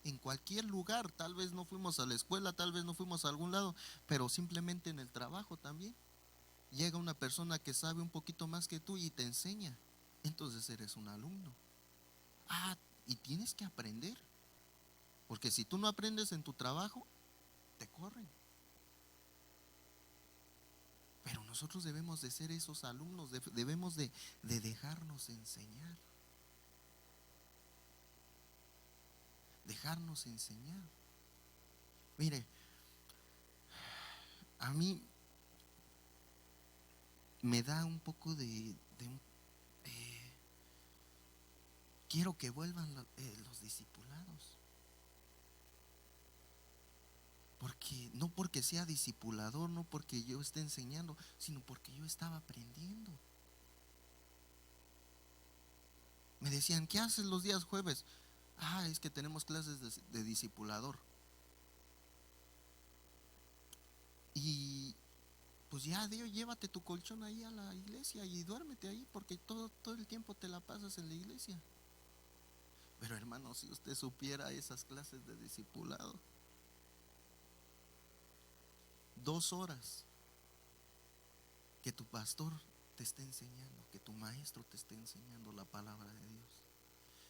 [SPEAKER 4] En cualquier lugar, tal vez no fuimos a la escuela, tal vez no fuimos a algún lado, pero simplemente en el trabajo también. Llega una persona que sabe un poquito más que tú y te enseña. Entonces eres un alumno. Y tienes que aprender. Porque si tú no aprendes en tu trabajo, te corren. Pero nosotros debemos de ser esos alumnos, debemos de dejarnos enseñar. Dejarnos enseñar. Mire, a mí me da un poco quiero que vuelvan los discipulados. No porque sea discipulador, no porque yo esté enseñando, sino porque yo estaba aprendiendo. Me decían: ¿qué haces los días jueves? Es que tenemos clases de discipulador. Y pues ya Dios, llévate tu colchón ahí a la iglesia y duérmete ahí, porque todo el tiempo te la pasas en la iglesia. Pero hermano, si usted supiera esas clases de discipulado, 2 horas que tu pastor te esté enseñando, que tu maestro te esté enseñando la palabra de Dios,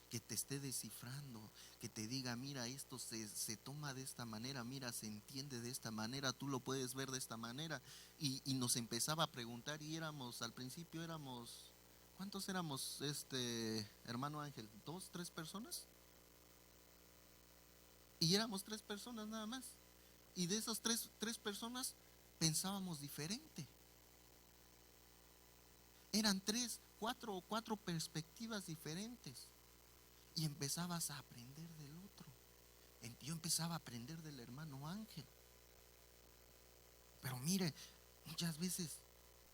[SPEAKER 4] que te esté descifrando, que te diga, mira, esto se toma de esta manera, mira, se entiende de esta manera, tú lo puedes ver de esta manera. Y nos empezaba a preguntar, y al principio éramos, ¿cuántos éramos, hermano Ángel? ¿2, 3 personas? Y éramos 3 personas nada más. Y de esas tres personas pensábamos diferente. Eran 4 perspectivas diferentes. Y empezabas a aprender del otro. Yo empezaba a aprender del hermano Ángel. Pero mire, muchas veces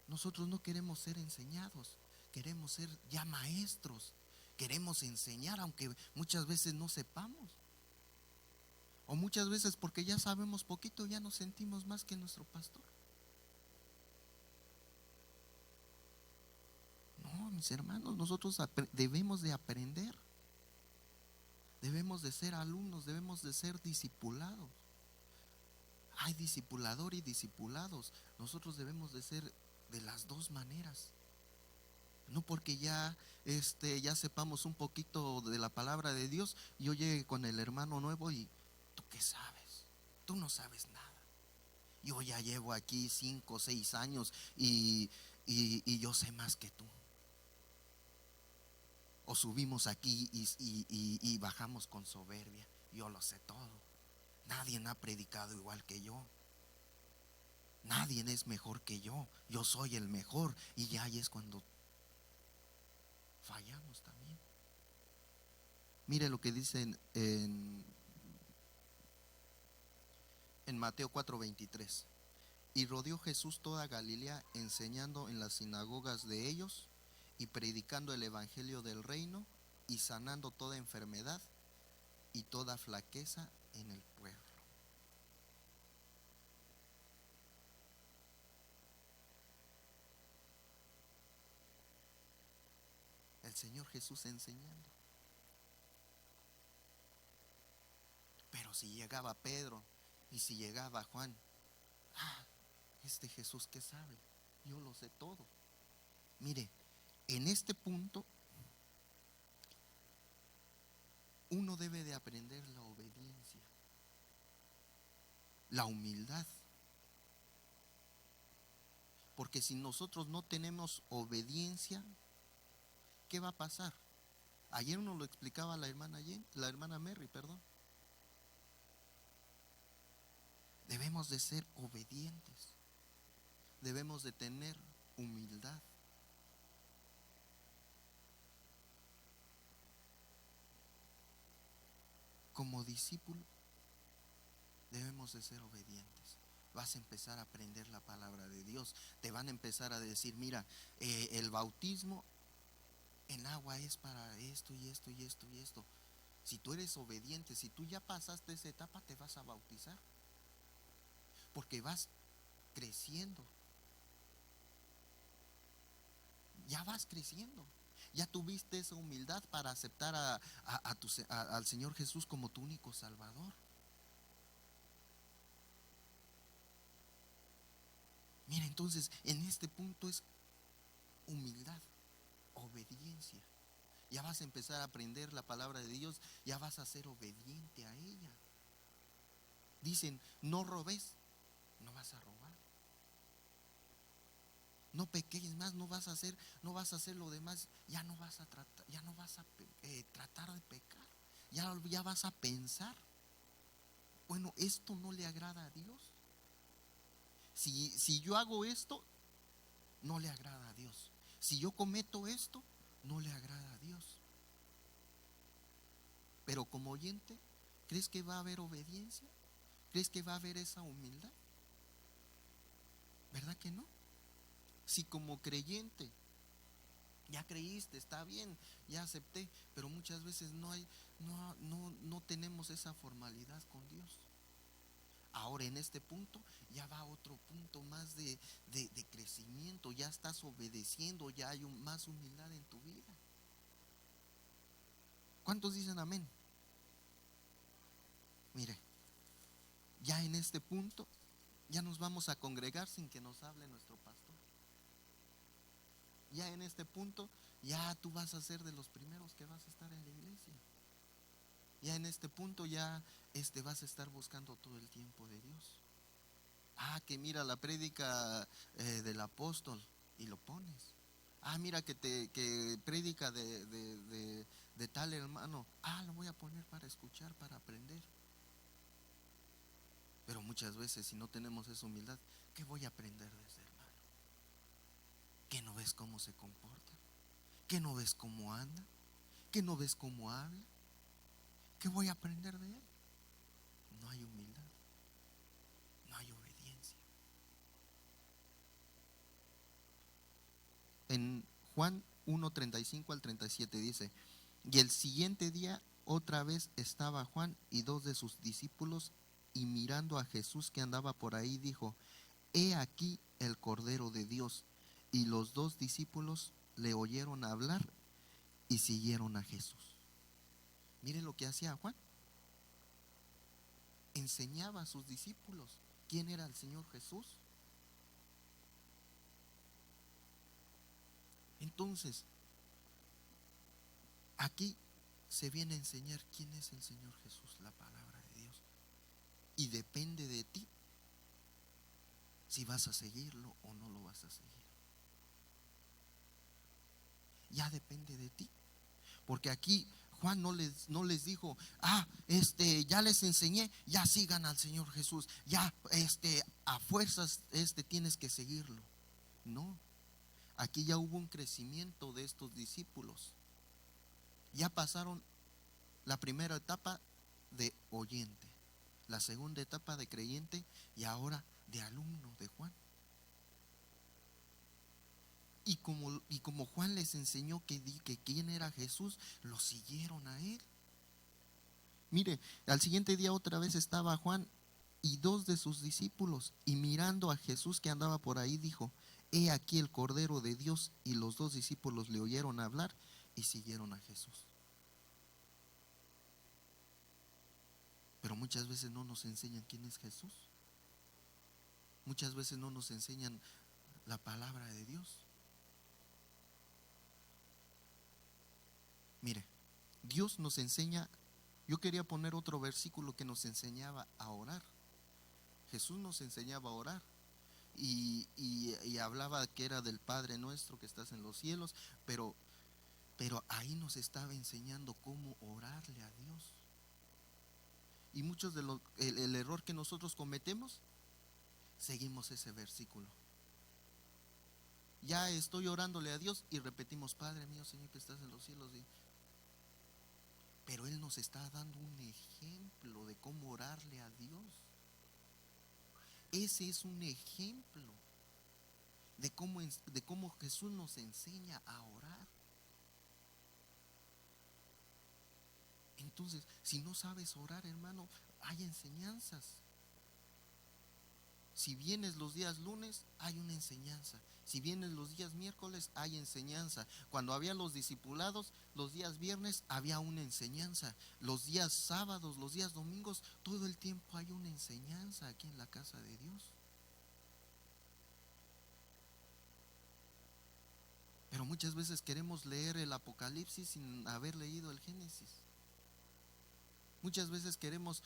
[SPEAKER 4] nosotros no queremos ser enseñados, queremos ser ya maestros, queremos enseñar aunque muchas veces no sepamos. O muchas veces porque ya sabemos poquito ya nos sentimos más que nuestro pastor. No, mis hermanos, nosotros debemos de aprender. Debemos de ser alumnos, debemos de ser discipulados. Hay discipulador y discipulados. Nosotros debemos de ser de las 2 maneras. No porque ya sepamos un poquito de la palabra de Dios, yo llegue con el hermano nuevo y ¿tú qué sabes? Tú no sabes nada. Yo ya llevo aquí 5 o 6 años y yo sé más que tú. O subimos aquí y bajamos con soberbia. Yo lo sé todo. Nadie ha predicado igual que yo. Nadie es mejor que yo. Yo soy el mejor. Y ya ahí es cuando fallamos también. Mire lo que dice en Mateo 4:23. Y rodeó Jesús toda Galilea, enseñando en las sinagogas de ellos y predicando el evangelio del reino y sanando toda enfermedad y toda flaqueza en el pueblo. El Señor Jesús enseñando. Pero si llegaba Pedro y si llegaba Juan, este Jesús que sabe, yo lo sé todo. Mire, en este punto uno debe de aprender la obediencia, la humildad. Porque si nosotros no tenemos obediencia, ¿qué va a pasar? Ayer nos lo explicaba la hermana Mary, perdón. Debemos de ser obedientes. Debemos de tener humildad. Como discípulo debemos de ser obedientes. Vas a empezar a aprender la palabra de Dios. Te van a empezar a decir, mira, el bautismo en agua es para esto y esto y esto y esto. Si tú eres obediente, si tú ya pasaste esa etapa, te vas a bautizar. Porque vas creciendo. Ya vas creciendo. Ya tuviste esa humildad para aceptar al Señor Jesús como tu único Salvador. Mira, entonces en este punto es humildad, obediencia. Ya vas a empezar a aprender la palabra de Dios, ya vas a ser obediente a ella. Dicen, no robes, no vas a robar. No peques más, no vas a hacer lo demás, ya no vas a tratar de pecar. Ya vas a pensar, bueno, esto no le agrada a Dios. Si yo hago esto, no le agrada a Dios. Si yo cometo esto, no le agrada a Dios. Pero como oyente, ¿crees que va a haber obediencia? ¿Crees que va a haber esa humildad? ¿Verdad que no? Si como creyente ya creíste, está bien, ya acepté, pero muchas veces no tenemos esa formalidad con Dios. Ahora en este punto ya va a otro punto más de crecimiento, ya estás obedeciendo, ya hay más humildad en tu vida. ¿Cuántos dicen amén? Mire, ya en este punto ya nos vamos a congregar sin que nos hable nuestro pastor. Ya en este punto ya tú vas a ser de los primeros que vas a estar en la iglesia. Ya en este punto ya vas a estar buscando todo el tiempo de Dios. Que mira la prédica del apóstol y lo pones. Mira que prédica de tal hermano. Lo voy a poner para escuchar, para aprender. Pero muchas veces si no tenemos esa humildad, ¿qué voy a aprender de ese hermano? ¿Qué no ves cómo se comporta? ¿Qué no ves cómo anda? ¿Qué no ves cómo habla? ¿Qué voy a aprender de él? No hay humildad, no hay obediencia. En Juan 1:35 al 37 dice: y el siguiente día otra vez estaba Juan y 2 de sus discípulos, y mirando a Jesús que andaba por ahí, dijo: he aquí el Cordero de Dios. Y los 2 discípulos le oyeron hablar y siguieron a Jesús. Mire lo que hacía Juan. Enseñaba a sus discípulos quién era el Señor Jesús. Entonces, aquí se viene a enseñar quién es el Señor Jesús, la palabra de Dios. Y depende de ti si vas a seguirlo o no lo vas a seguir. Ya depende de ti. Porque aquí Juan no les dijo: ya les enseñé, ya sigan al Señor Jesús, ya a fuerzas tienes que seguirlo. No, aquí ya hubo un crecimiento de estos discípulos. Ya pasaron la primera etapa de oyente, la segunda etapa de creyente y ahora de alumno de Juan. Y como Juan les enseñó que quién era Jesús, lo siguieron a él. Mire, al siguiente día otra vez estaba Juan y 2 de sus discípulos, y mirando a Jesús que andaba por ahí, dijo: he aquí el Cordero de Dios. Y los 2 discípulos le oyeron hablar y siguieron a Jesús. Pero muchas veces no nos enseñan quién es Jesús. Muchas veces no nos enseñan la palabra de Dios. Mire, Dios nos enseña. Yo quería poner otro versículo que nos enseñaba a orar. Jesús nos enseñaba a orar y hablaba que era del Padre nuestro que estás en los cielos, pero ahí nos estaba enseñando cómo orarle a Dios. Y muchos de el error que nosotros cometemos, seguimos ese versículo. Ya estoy orándole a Dios y repetimos: Padre mío, Señor que estás en los cielos. Pero Él nos está dando un ejemplo de cómo orarle a Dios. Ese es un ejemplo de cómo Jesús nos enseña a orar. Entonces, si no sabes orar, hermano, hay enseñanzas. Si vienes los días lunes, hay una enseñanza. Si vienes los días miércoles, hay enseñanza. Cuando había los discipulados, los días viernes había una enseñanza. Los días sábados, los días domingos, todo el tiempo hay una enseñanza aquí en la casa de Dios. Pero muchas veces queremos leer el Apocalipsis sin haber leído el Génesis. Muchas veces queremos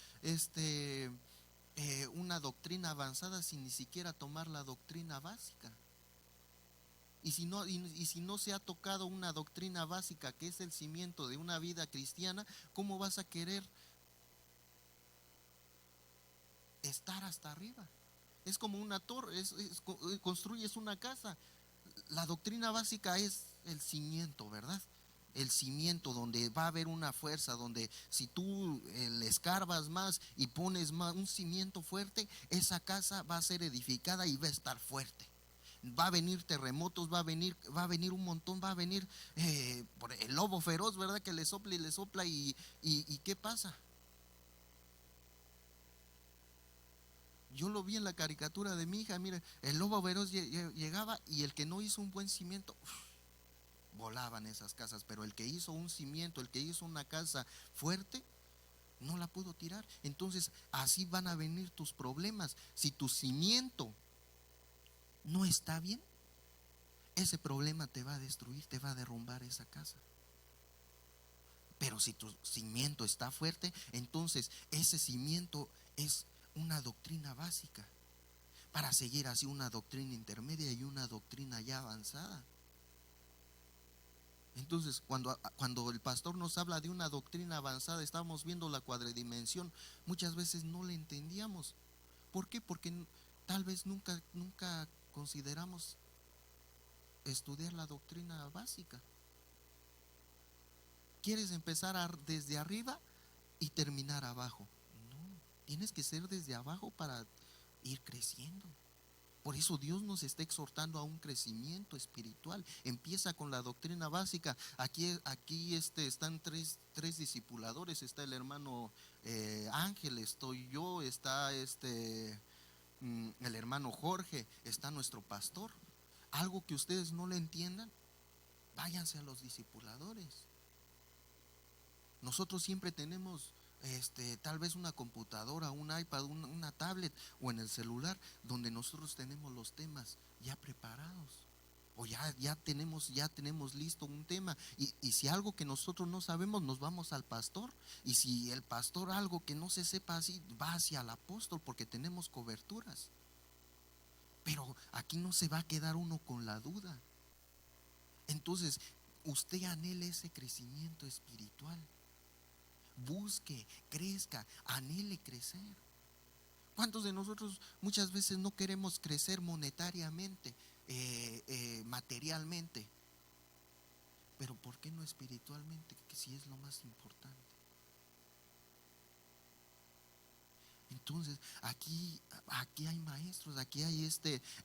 [SPEAKER 4] una doctrina avanzada sin ni siquiera tomar la doctrina básica. Y si no se ha tocado una doctrina básica que es el cimiento de una vida cristiana, ¿cómo vas a querer estar hasta arriba? Es como una torre, construyes una casa. La doctrina básica es el cimiento, ¿verdad? El cimiento donde va a haber una fuerza, donde si tú le escarbas más y pones más un cimiento fuerte, esa casa va a ser edificada y va a estar fuerte. Va a venir terremotos, va a venir un montón, va a venir el lobo feroz, ¿verdad? Que le sopla y le sopla y ¿qué pasa? Yo lo vi en la caricatura de mi hija, mire, el lobo feroz llegaba y el que no hizo un buen cimiento, volaban esas casas, pero el que hizo un cimiento, el que hizo una casa fuerte, no la pudo tirar. Entonces así van a venir tus problemas. Si tu cimiento no está bien, ese problema te va a destruir, te va a derrumbar esa casa. Pero si tu cimiento está fuerte, entonces ese cimiento es una doctrina básica para seguir así una doctrina intermedia y una doctrina ya avanzada. Entonces cuando el pastor nos habla de una doctrina avanzada, estamos viendo la cuadridimensión, muchas veces no le entendíamos. ¿Por qué? Porque tal vez nunca consideramos estudiar la doctrina básica. ¿Quieres empezar desde arriba y terminar abajo? No, tienes que ser desde abajo para ir creciendo. Por eso Dios nos está exhortando a un crecimiento espiritual. Empieza con la doctrina básica. Aquí están tres discipuladores. Está el hermano Ángel, estoy yo, está el hermano Jorge, está nuestro pastor. Algo que ustedes no le entiendan, váyanse a los discipuladores. Nosotros siempre tenemos tal vez una computadora, un iPad, una tablet o en el celular donde nosotros tenemos los temas ya preparados, o ya tenemos listo un tema, y si algo que nosotros no sabemos, nos vamos al pastor, y si el pastor algo que no se sepa así, va hacia el apóstol, porque tenemos coberturas. Pero aquí no se va a quedar uno con la duda. Entonces usted anhela ese crecimiento espiritual. Busque, crezca, anhele crecer. ¿Cuántos de nosotros muchas veces no queremos crecer monetariamente, materialmente? Pero ¿por qué no espiritualmente? Que sí es lo más importante. Entonces aquí hay maestros, aquí hay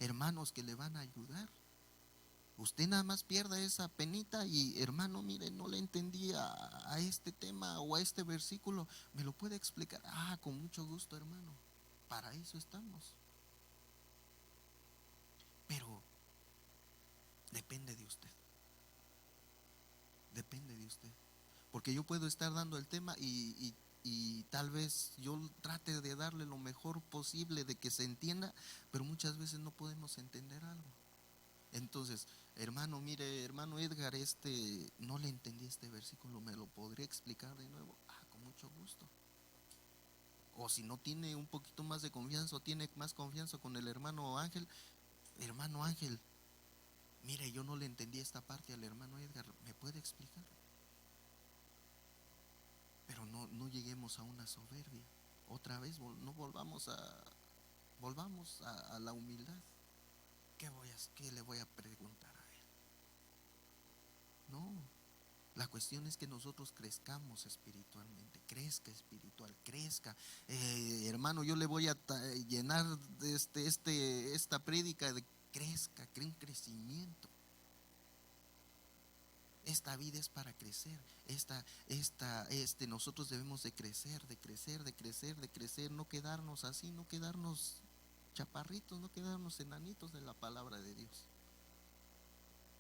[SPEAKER 4] hermanos que le van a ayudar. Usted nada más pierda esa penita y, hermano, mire, no le entendí a este tema o a este versículo, ¿me lo puede explicar? Con mucho gusto, hermano, para eso estamos. Pero depende de usted. Depende de usted. Porque yo puedo estar dando el tema y tal vez yo trate de darle lo mejor posible de que se entienda, pero muchas veces no podemos entender algo. Entonces, hermano, mire, hermano Edgar, no le entendí este versículo, ¿me lo podría explicar de nuevo? Con mucho gusto. O si no tiene un poquito más de confianza o tiene más confianza con el hermano Ángel, mire, yo no le entendí esta parte al hermano Edgar, ¿me puede explicar? Pero no lleguemos a una soberbia. Otra vez no volvamos a la humildad. ¿Qué le voy a preguntar a él? No, la cuestión es que nosotros crezcamos espiritualmente. Crezca espiritual, crezca. Hermano, yo le voy a llenar esta prédica de crezca, creen crecimiento. Esta vida es para crecer. Nosotros debemos de crecer, no quedarnos así, no quedarnos chaparritos, no quedarnos enanitos de la palabra de Dios.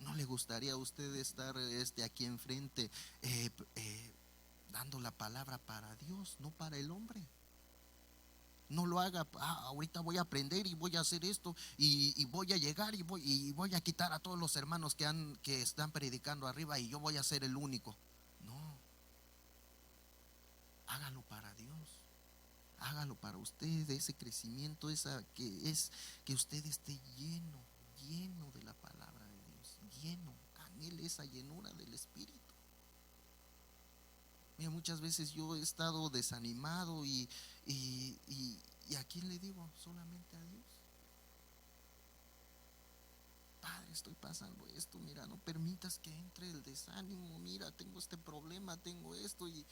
[SPEAKER 4] ¿No le gustaría a usted estar aquí enfrente dando la palabra para Dios, no para el hombre? No lo haga, ahorita voy a aprender y voy a hacer esto y voy a llegar y voy a quitar a todos los hermanos que están predicando arriba y yo voy a ser el único. No, hágalo para Dios. Hágalo para usted, ese crecimiento, que usted esté lleno de la palabra de Dios, anhele esa llenura del Espíritu. Mira, muchas veces yo he estado desanimado y ¿a quién le digo? Solamente a Dios. Padre, estoy pasando esto, mira, no permitas que entre el desánimo, mira, tengo este problema, tengo esto y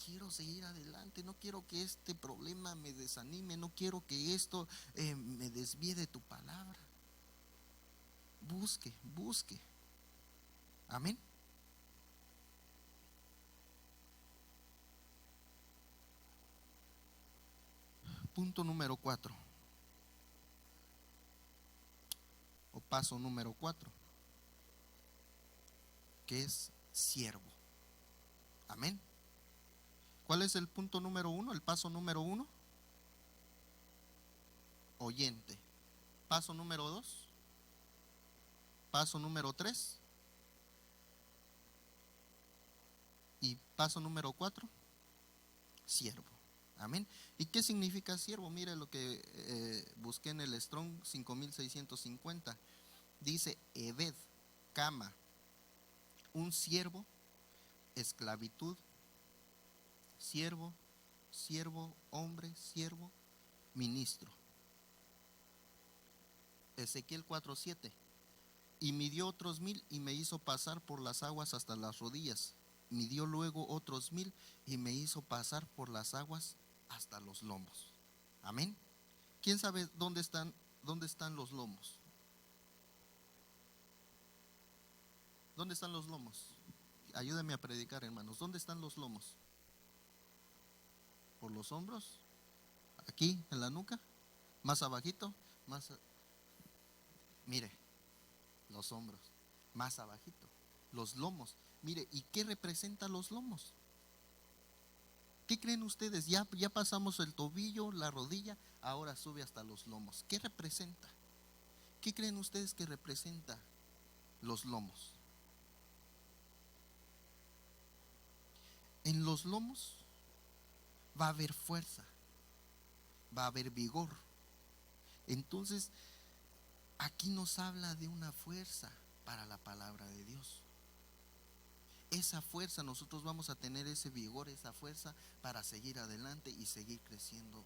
[SPEAKER 4] quiero seguir adelante, no quiero que este problema me desanime, no quiero que esto me desvíe de tu palabra. Busque. Amén. Punto número 4. paso número 4, que es siervo. Amén. ¿Cuál es el punto número 1? El paso número 1, oyente. Paso número 2, paso número 3 y paso número 4, siervo. Amén. ¿Y qué significa siervo? Mire lo que busqué en el Strong 5650. Dice Eved, cama, un siervo, esclavitud, siervo, siervo, hombre, siervo, ministro. Ezequiel 4:7. Y midió otros 1000 y me hizo pasar por las aguas hasta las rodillas. Midió luego otros 1000 y me hizo pasar por las aguas hasta los lomos. Amén. ¿Quién sabe dónde están los lomos? ¿Dónde están los lomos? Ayúdenme a predicar, hermanos. ¿Dónde están los lomos? ¿Por los hombros? ¿Aquí en la nuca? ¿Más abajito? Mire, los hombros, más abajito, los lomos. Mire, ¿y qué representa los lomos? ¿Qué creen ustedes? Ya pasamos el tobillo, la rodilla, ahora sube hasta los lomos. ¿Qué representa? ¿Qué creen ustedes que representa los lomos? En los lomos va a haber fuerza, va a haber vigor. Entonces, aquí nos habla de una fuerza para la palabra de Dios. Esa fuerza, nosotros vamos a tener ese vigor, esa fuerza para seguir adelante y seguir creciendo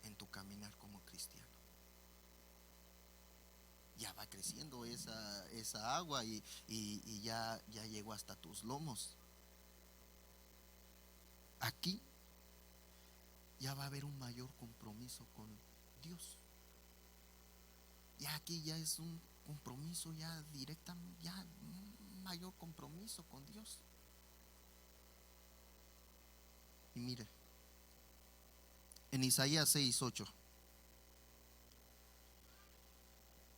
[SPEAKER 4] en tu caminar como cristiano. Ya va creciendo esa agua y ya llegó hasta tus lomos. Aquí ya va a haber un mayor compromiso con Dios. Ya aquí ya es un compromiso ya directa, ya un mayor compromiso con Dios. Y mire, en Isaías 6:8,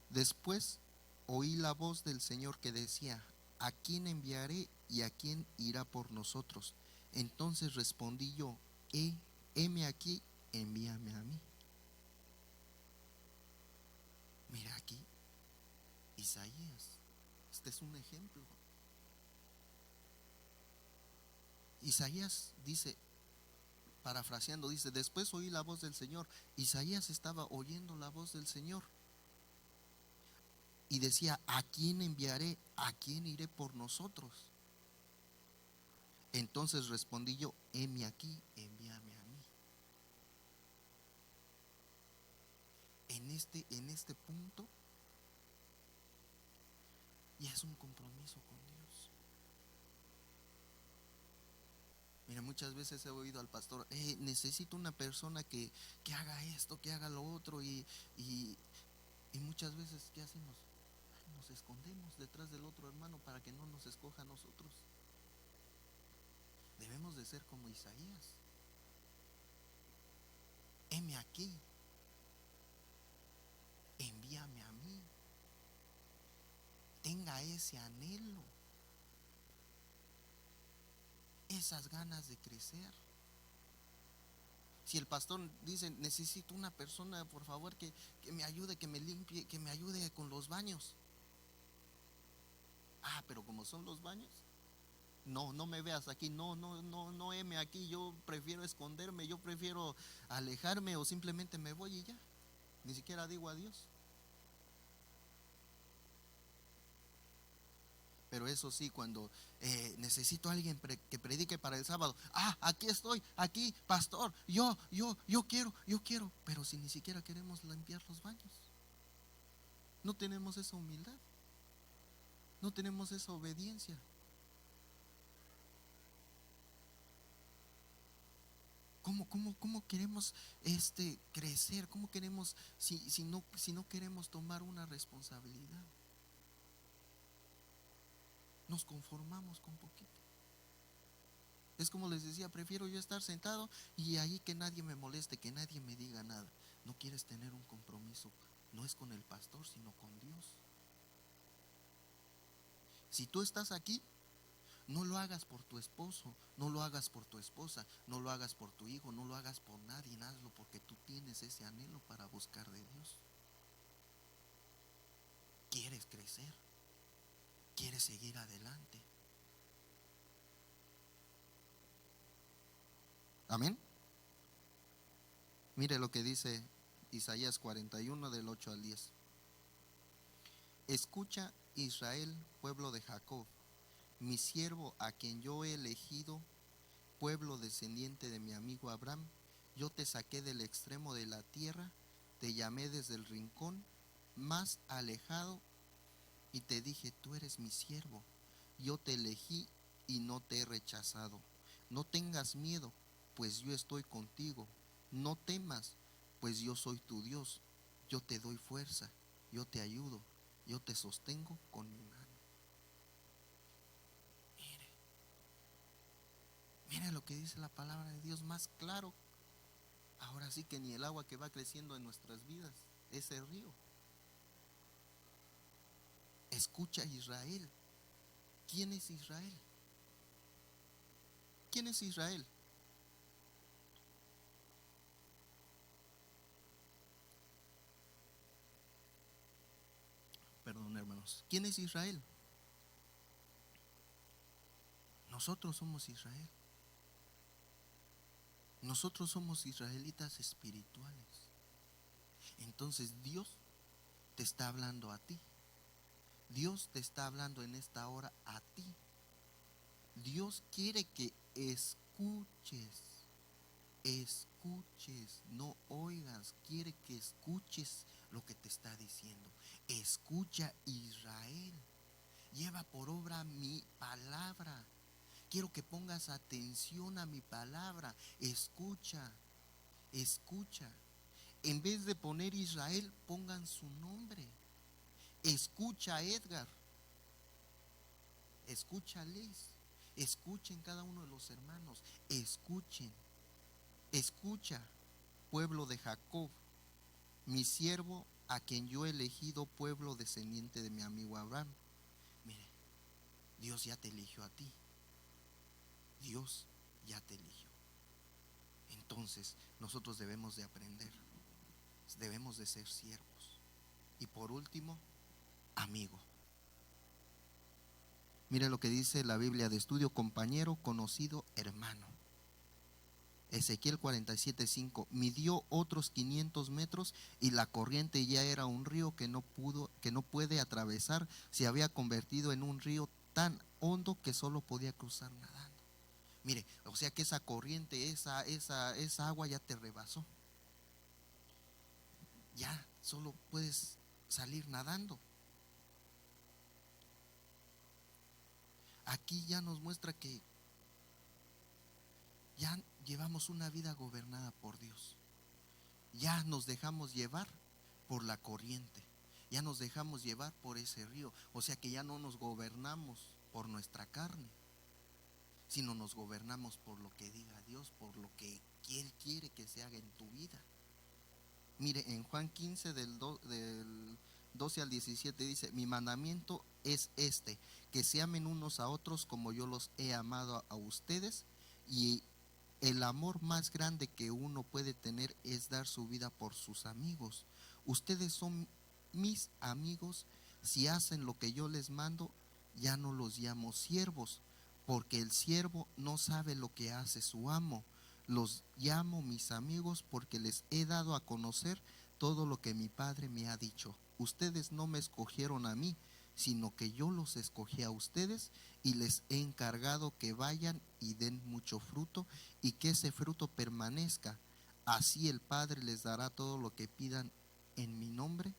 [SPEAKER 4] después oí la voz del Señor que decía: ¿a quién enviaré y a quién irá por nosotros? Entonces respondí yo: heme aquí, envíame a mí. Mira aquí, Isaías, este es un ejemplo. Isaías dice, parafraseando, dice: después oí la voz del Señor. Isaías estaba oyendo la voz del Señor y decía: ¿a quién enviaré? ¿A quién iré por nosotros? Entonces respondí yo: heme aquí, envíame a mí. En este punto ya es un compromiso con Dios. Mira, muchas veces he oído al pastor: necesito una persona que haga esto, que haga lo otro, y muchas veces, ¿qué hacemos? Nos escondemos detrás del otro hermano para que no nos escoja a nosotros. Debemos de ser como Isaías: heme aquí, envíame a mí. Tenga ese anhelo, esas ganas de crecer. Si el pastor dice: necesito una persona, por favor, que me ayude, que me limpie, que me ayude con los baños. Pero como son los baños, no me veas aquí, no heme aquí, yo prefiero esconderme, yo prefiero alejarme, o simplemente me voy y ya, ni siquiera digo adiós. Pero eso sí, cuando necesito a alguien que predique para el sábado: aquí estoy, aquí, pastor, yo quiero, pero si ni siquiera queremos limpiar los baños, no tenemos esa humildad, no tenemos esa obediencia. ¿Cómo queremos crecer? ¿Cómo queremos si no queremos tomar una responsabilidad? Nos conformamos con poquito. Es como les decía: prefiero yo estar sentado y ahí que nadie me moleste, que nadie me diga nada. No quieres tener un compromiso, no es con el pastor, sino con Dios. Si tú estás aquí, no lo hagas por tu esposo, no lo hagas por tu esposa, no lo hagas por tu hijo, no lo hagas por nadie, hazlo porque tú tienes ese anhelo para buscar de Dios. Quieres crecer, quieres seguir adelante. Amén. Mire lo que dice Isaías 41 del 8 al 10. Escucha, Israel, pueblo de Jacob, mi siervo a quien yo he elegido, pueblo descendiente de mi amigo Abraham. Yo te saqué del extremo de la tierra, te llamé desde el rincón más alejado y te dije, tú eres mi siervo. Yo te elegí y no te he rechazado. No tengas miedo, pues yo estoy contigo. No temas, pues yo soy tu Dios. Yo te doy fuerza, yo te ayudo, yo te sostengo con mi mano. Mire lo que dice la palabra de Dios más claro. Ahora sí que ni el agua que va creciendo en nuestras vidas, ese río. Escucha, Israel. ¿Quién es Israel? ¿Quién es Israel? Perdón, hermanos. ¿Quién es Israel? Nosotros somos Israel. Nosotros somos israelitas espirituales. Entonces Dios te está hablando a ti. Dios te está hablando en esta hora a ti. Dios quiere que escuches, no oigas, quiere que escuches lo que te está diciendo. Escucha, Israel, lleva por obra mi palabra. Quiero que pongas atención a mi palabra. Escucha. En vez de poner Israel, pongan su nombre. Escucha, Edgar. Escucha, Liz. Escuchen cada uno de los hermanos. Escucha, pueblo de Jacob, mi siervo a quien yo he elegido, pueblo descendiente de mi amigo Abraham. Mire, Dios ya te eligió a ti. Dios ya te eligió. Entonces nosotros debemos de aprender, debemos de ser siervos. Y por último, amigo. Mire lo que dice la Biblia de estudio: compañero, conocido, hermano. Ezequiel 47:5. Midió otros 500 metros y la corriente ya era un río que no puede atravesar. Se había convertido en un río tan hondo que solo podía cruzar nadando. Mire, o sea que esa corriente, esa agua ya te rebasó. Ya solo puedes salir nadando. Aquí ya nos muestra que ya llevamos una vida gobernada por Dios. Ya nos dejamos llevar por la corriente. Ya nos dejamos llevar por ese río. O sea que ya no nos gobernamos por nuestra carne, sino nos gobernamos por lo que diga Dios, por lo que Él quiere que se haga en tu vida. Mire, en Juan 15 del 12 al 17 dice: mi mandamiento es este, que se amen unos a otros como yo los he amado a ustedes, y el amor más grande que uno puede tener es dar su vida por sus amigos. Ustedes son mis amigos si hacen lo que yo les mando. Ya no los llamo siervos, porque el siervo no sabe lo que hace su amo. Los llamo mis amigos porque les he dado a conocer todo lo que mi Padre me ha dicho. Ustedes no me escogieron a mí, sino que yo los escogí a ustedes y les he encargado que vayan y den mucho fruto y que ese fruto permanezca. Así el Padre les dará todo lo que pidan en mi nombre.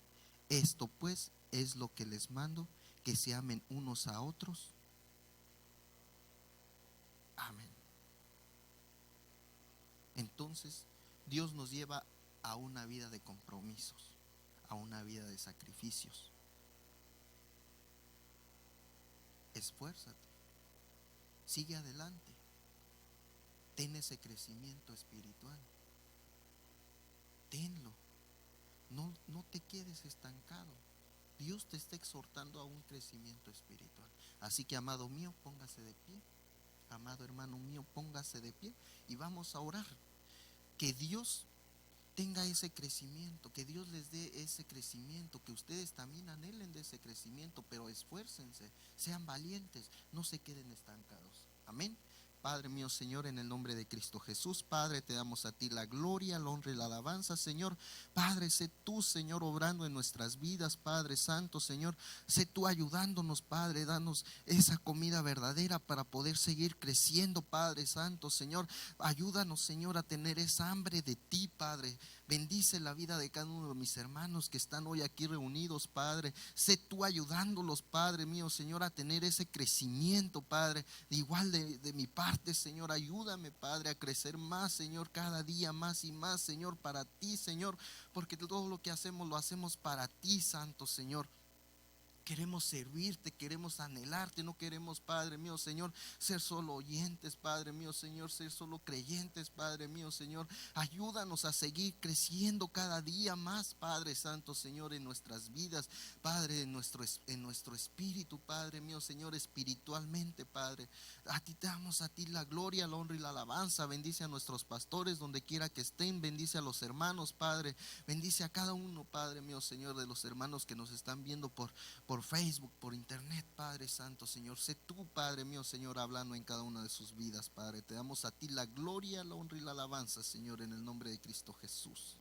[SPEAKER 4] Esto pues es lo que les mando, que se amen unos a otros. Amén. Entonces, Dios nos lleva a una vida de compromisos, a una vida de sacrificios. Esfuérzate, sigue adelante, ten ese crecimiento espiritual, tenlo, No te quedes estancado. Dios te está exhortando a un crecimiento espiritual. Así que, amado mío, póngase de pie. Amado hermano mío, póngase de pie y vamos a orar. Que Dios tenga ese crecimiento, que Dios les dé ese crecimiento, que ustedes también anhelen de ese crecimiento, pero esfuércense, sean valientes, no se queden estancados. Amén. Padre mío, Señor, en el nombre de Cristo Jesús, Padre, te damos a ti la gloria, la honra y la alabanza, Señor. Padre, sé tú, Señor, obrando en nuestras vidas, Padre Santo, Señor. Sé tú ayudándonos, Padre, danos esa comida verdadera para poder seguir creciendo, Padre Santo, Señor. Ayúdanos, Señor, a tener esa hambre de ti, Padre. Bendice la vida de cada uno de mis hermanos que están hoy aquí reunidos, Padre. Sé tú ayudándolos, Padre mío, Señor, a tener ese crecimiento, Padre. Igual de mi parte, Señor, ayúdame, Padre, a crecer más, Señor, cada día más y más, Señor, para ti, Señor, porque todo lo que hacemos lo hacemos para ti, Santo Señor. Queremos servirte, queremos anhelarte, no queremos, Padre mío, Señor, ser solo oyentes, Padre mío, Señor, ser solo creyentes, Padre mío, Señor. Ayúdanos a seguir creciendo cada día más, Padre Santo, Señor, en nuestras vidas, Padre, en nuestro espíritu, Padre mío, Señor, espiritualmente, Padre. A ti te damos a ti la gloria, la honra y la alabanza. Bendice a nuestros pastores donde quiera que estén, bendice a los hermanos, Padre. Bendice a cada uno, Padre mío, Señor, de los hermanos que nos están viendo por Facebook, por internet, Padre Santo, Señor. Sé tú, Padre mío, Señor, hablando en cada una de sus vidas, Padre. Te damos a ti la gloria, la honra y la alabanza, Señor, en el nombre de Cristo Jesús.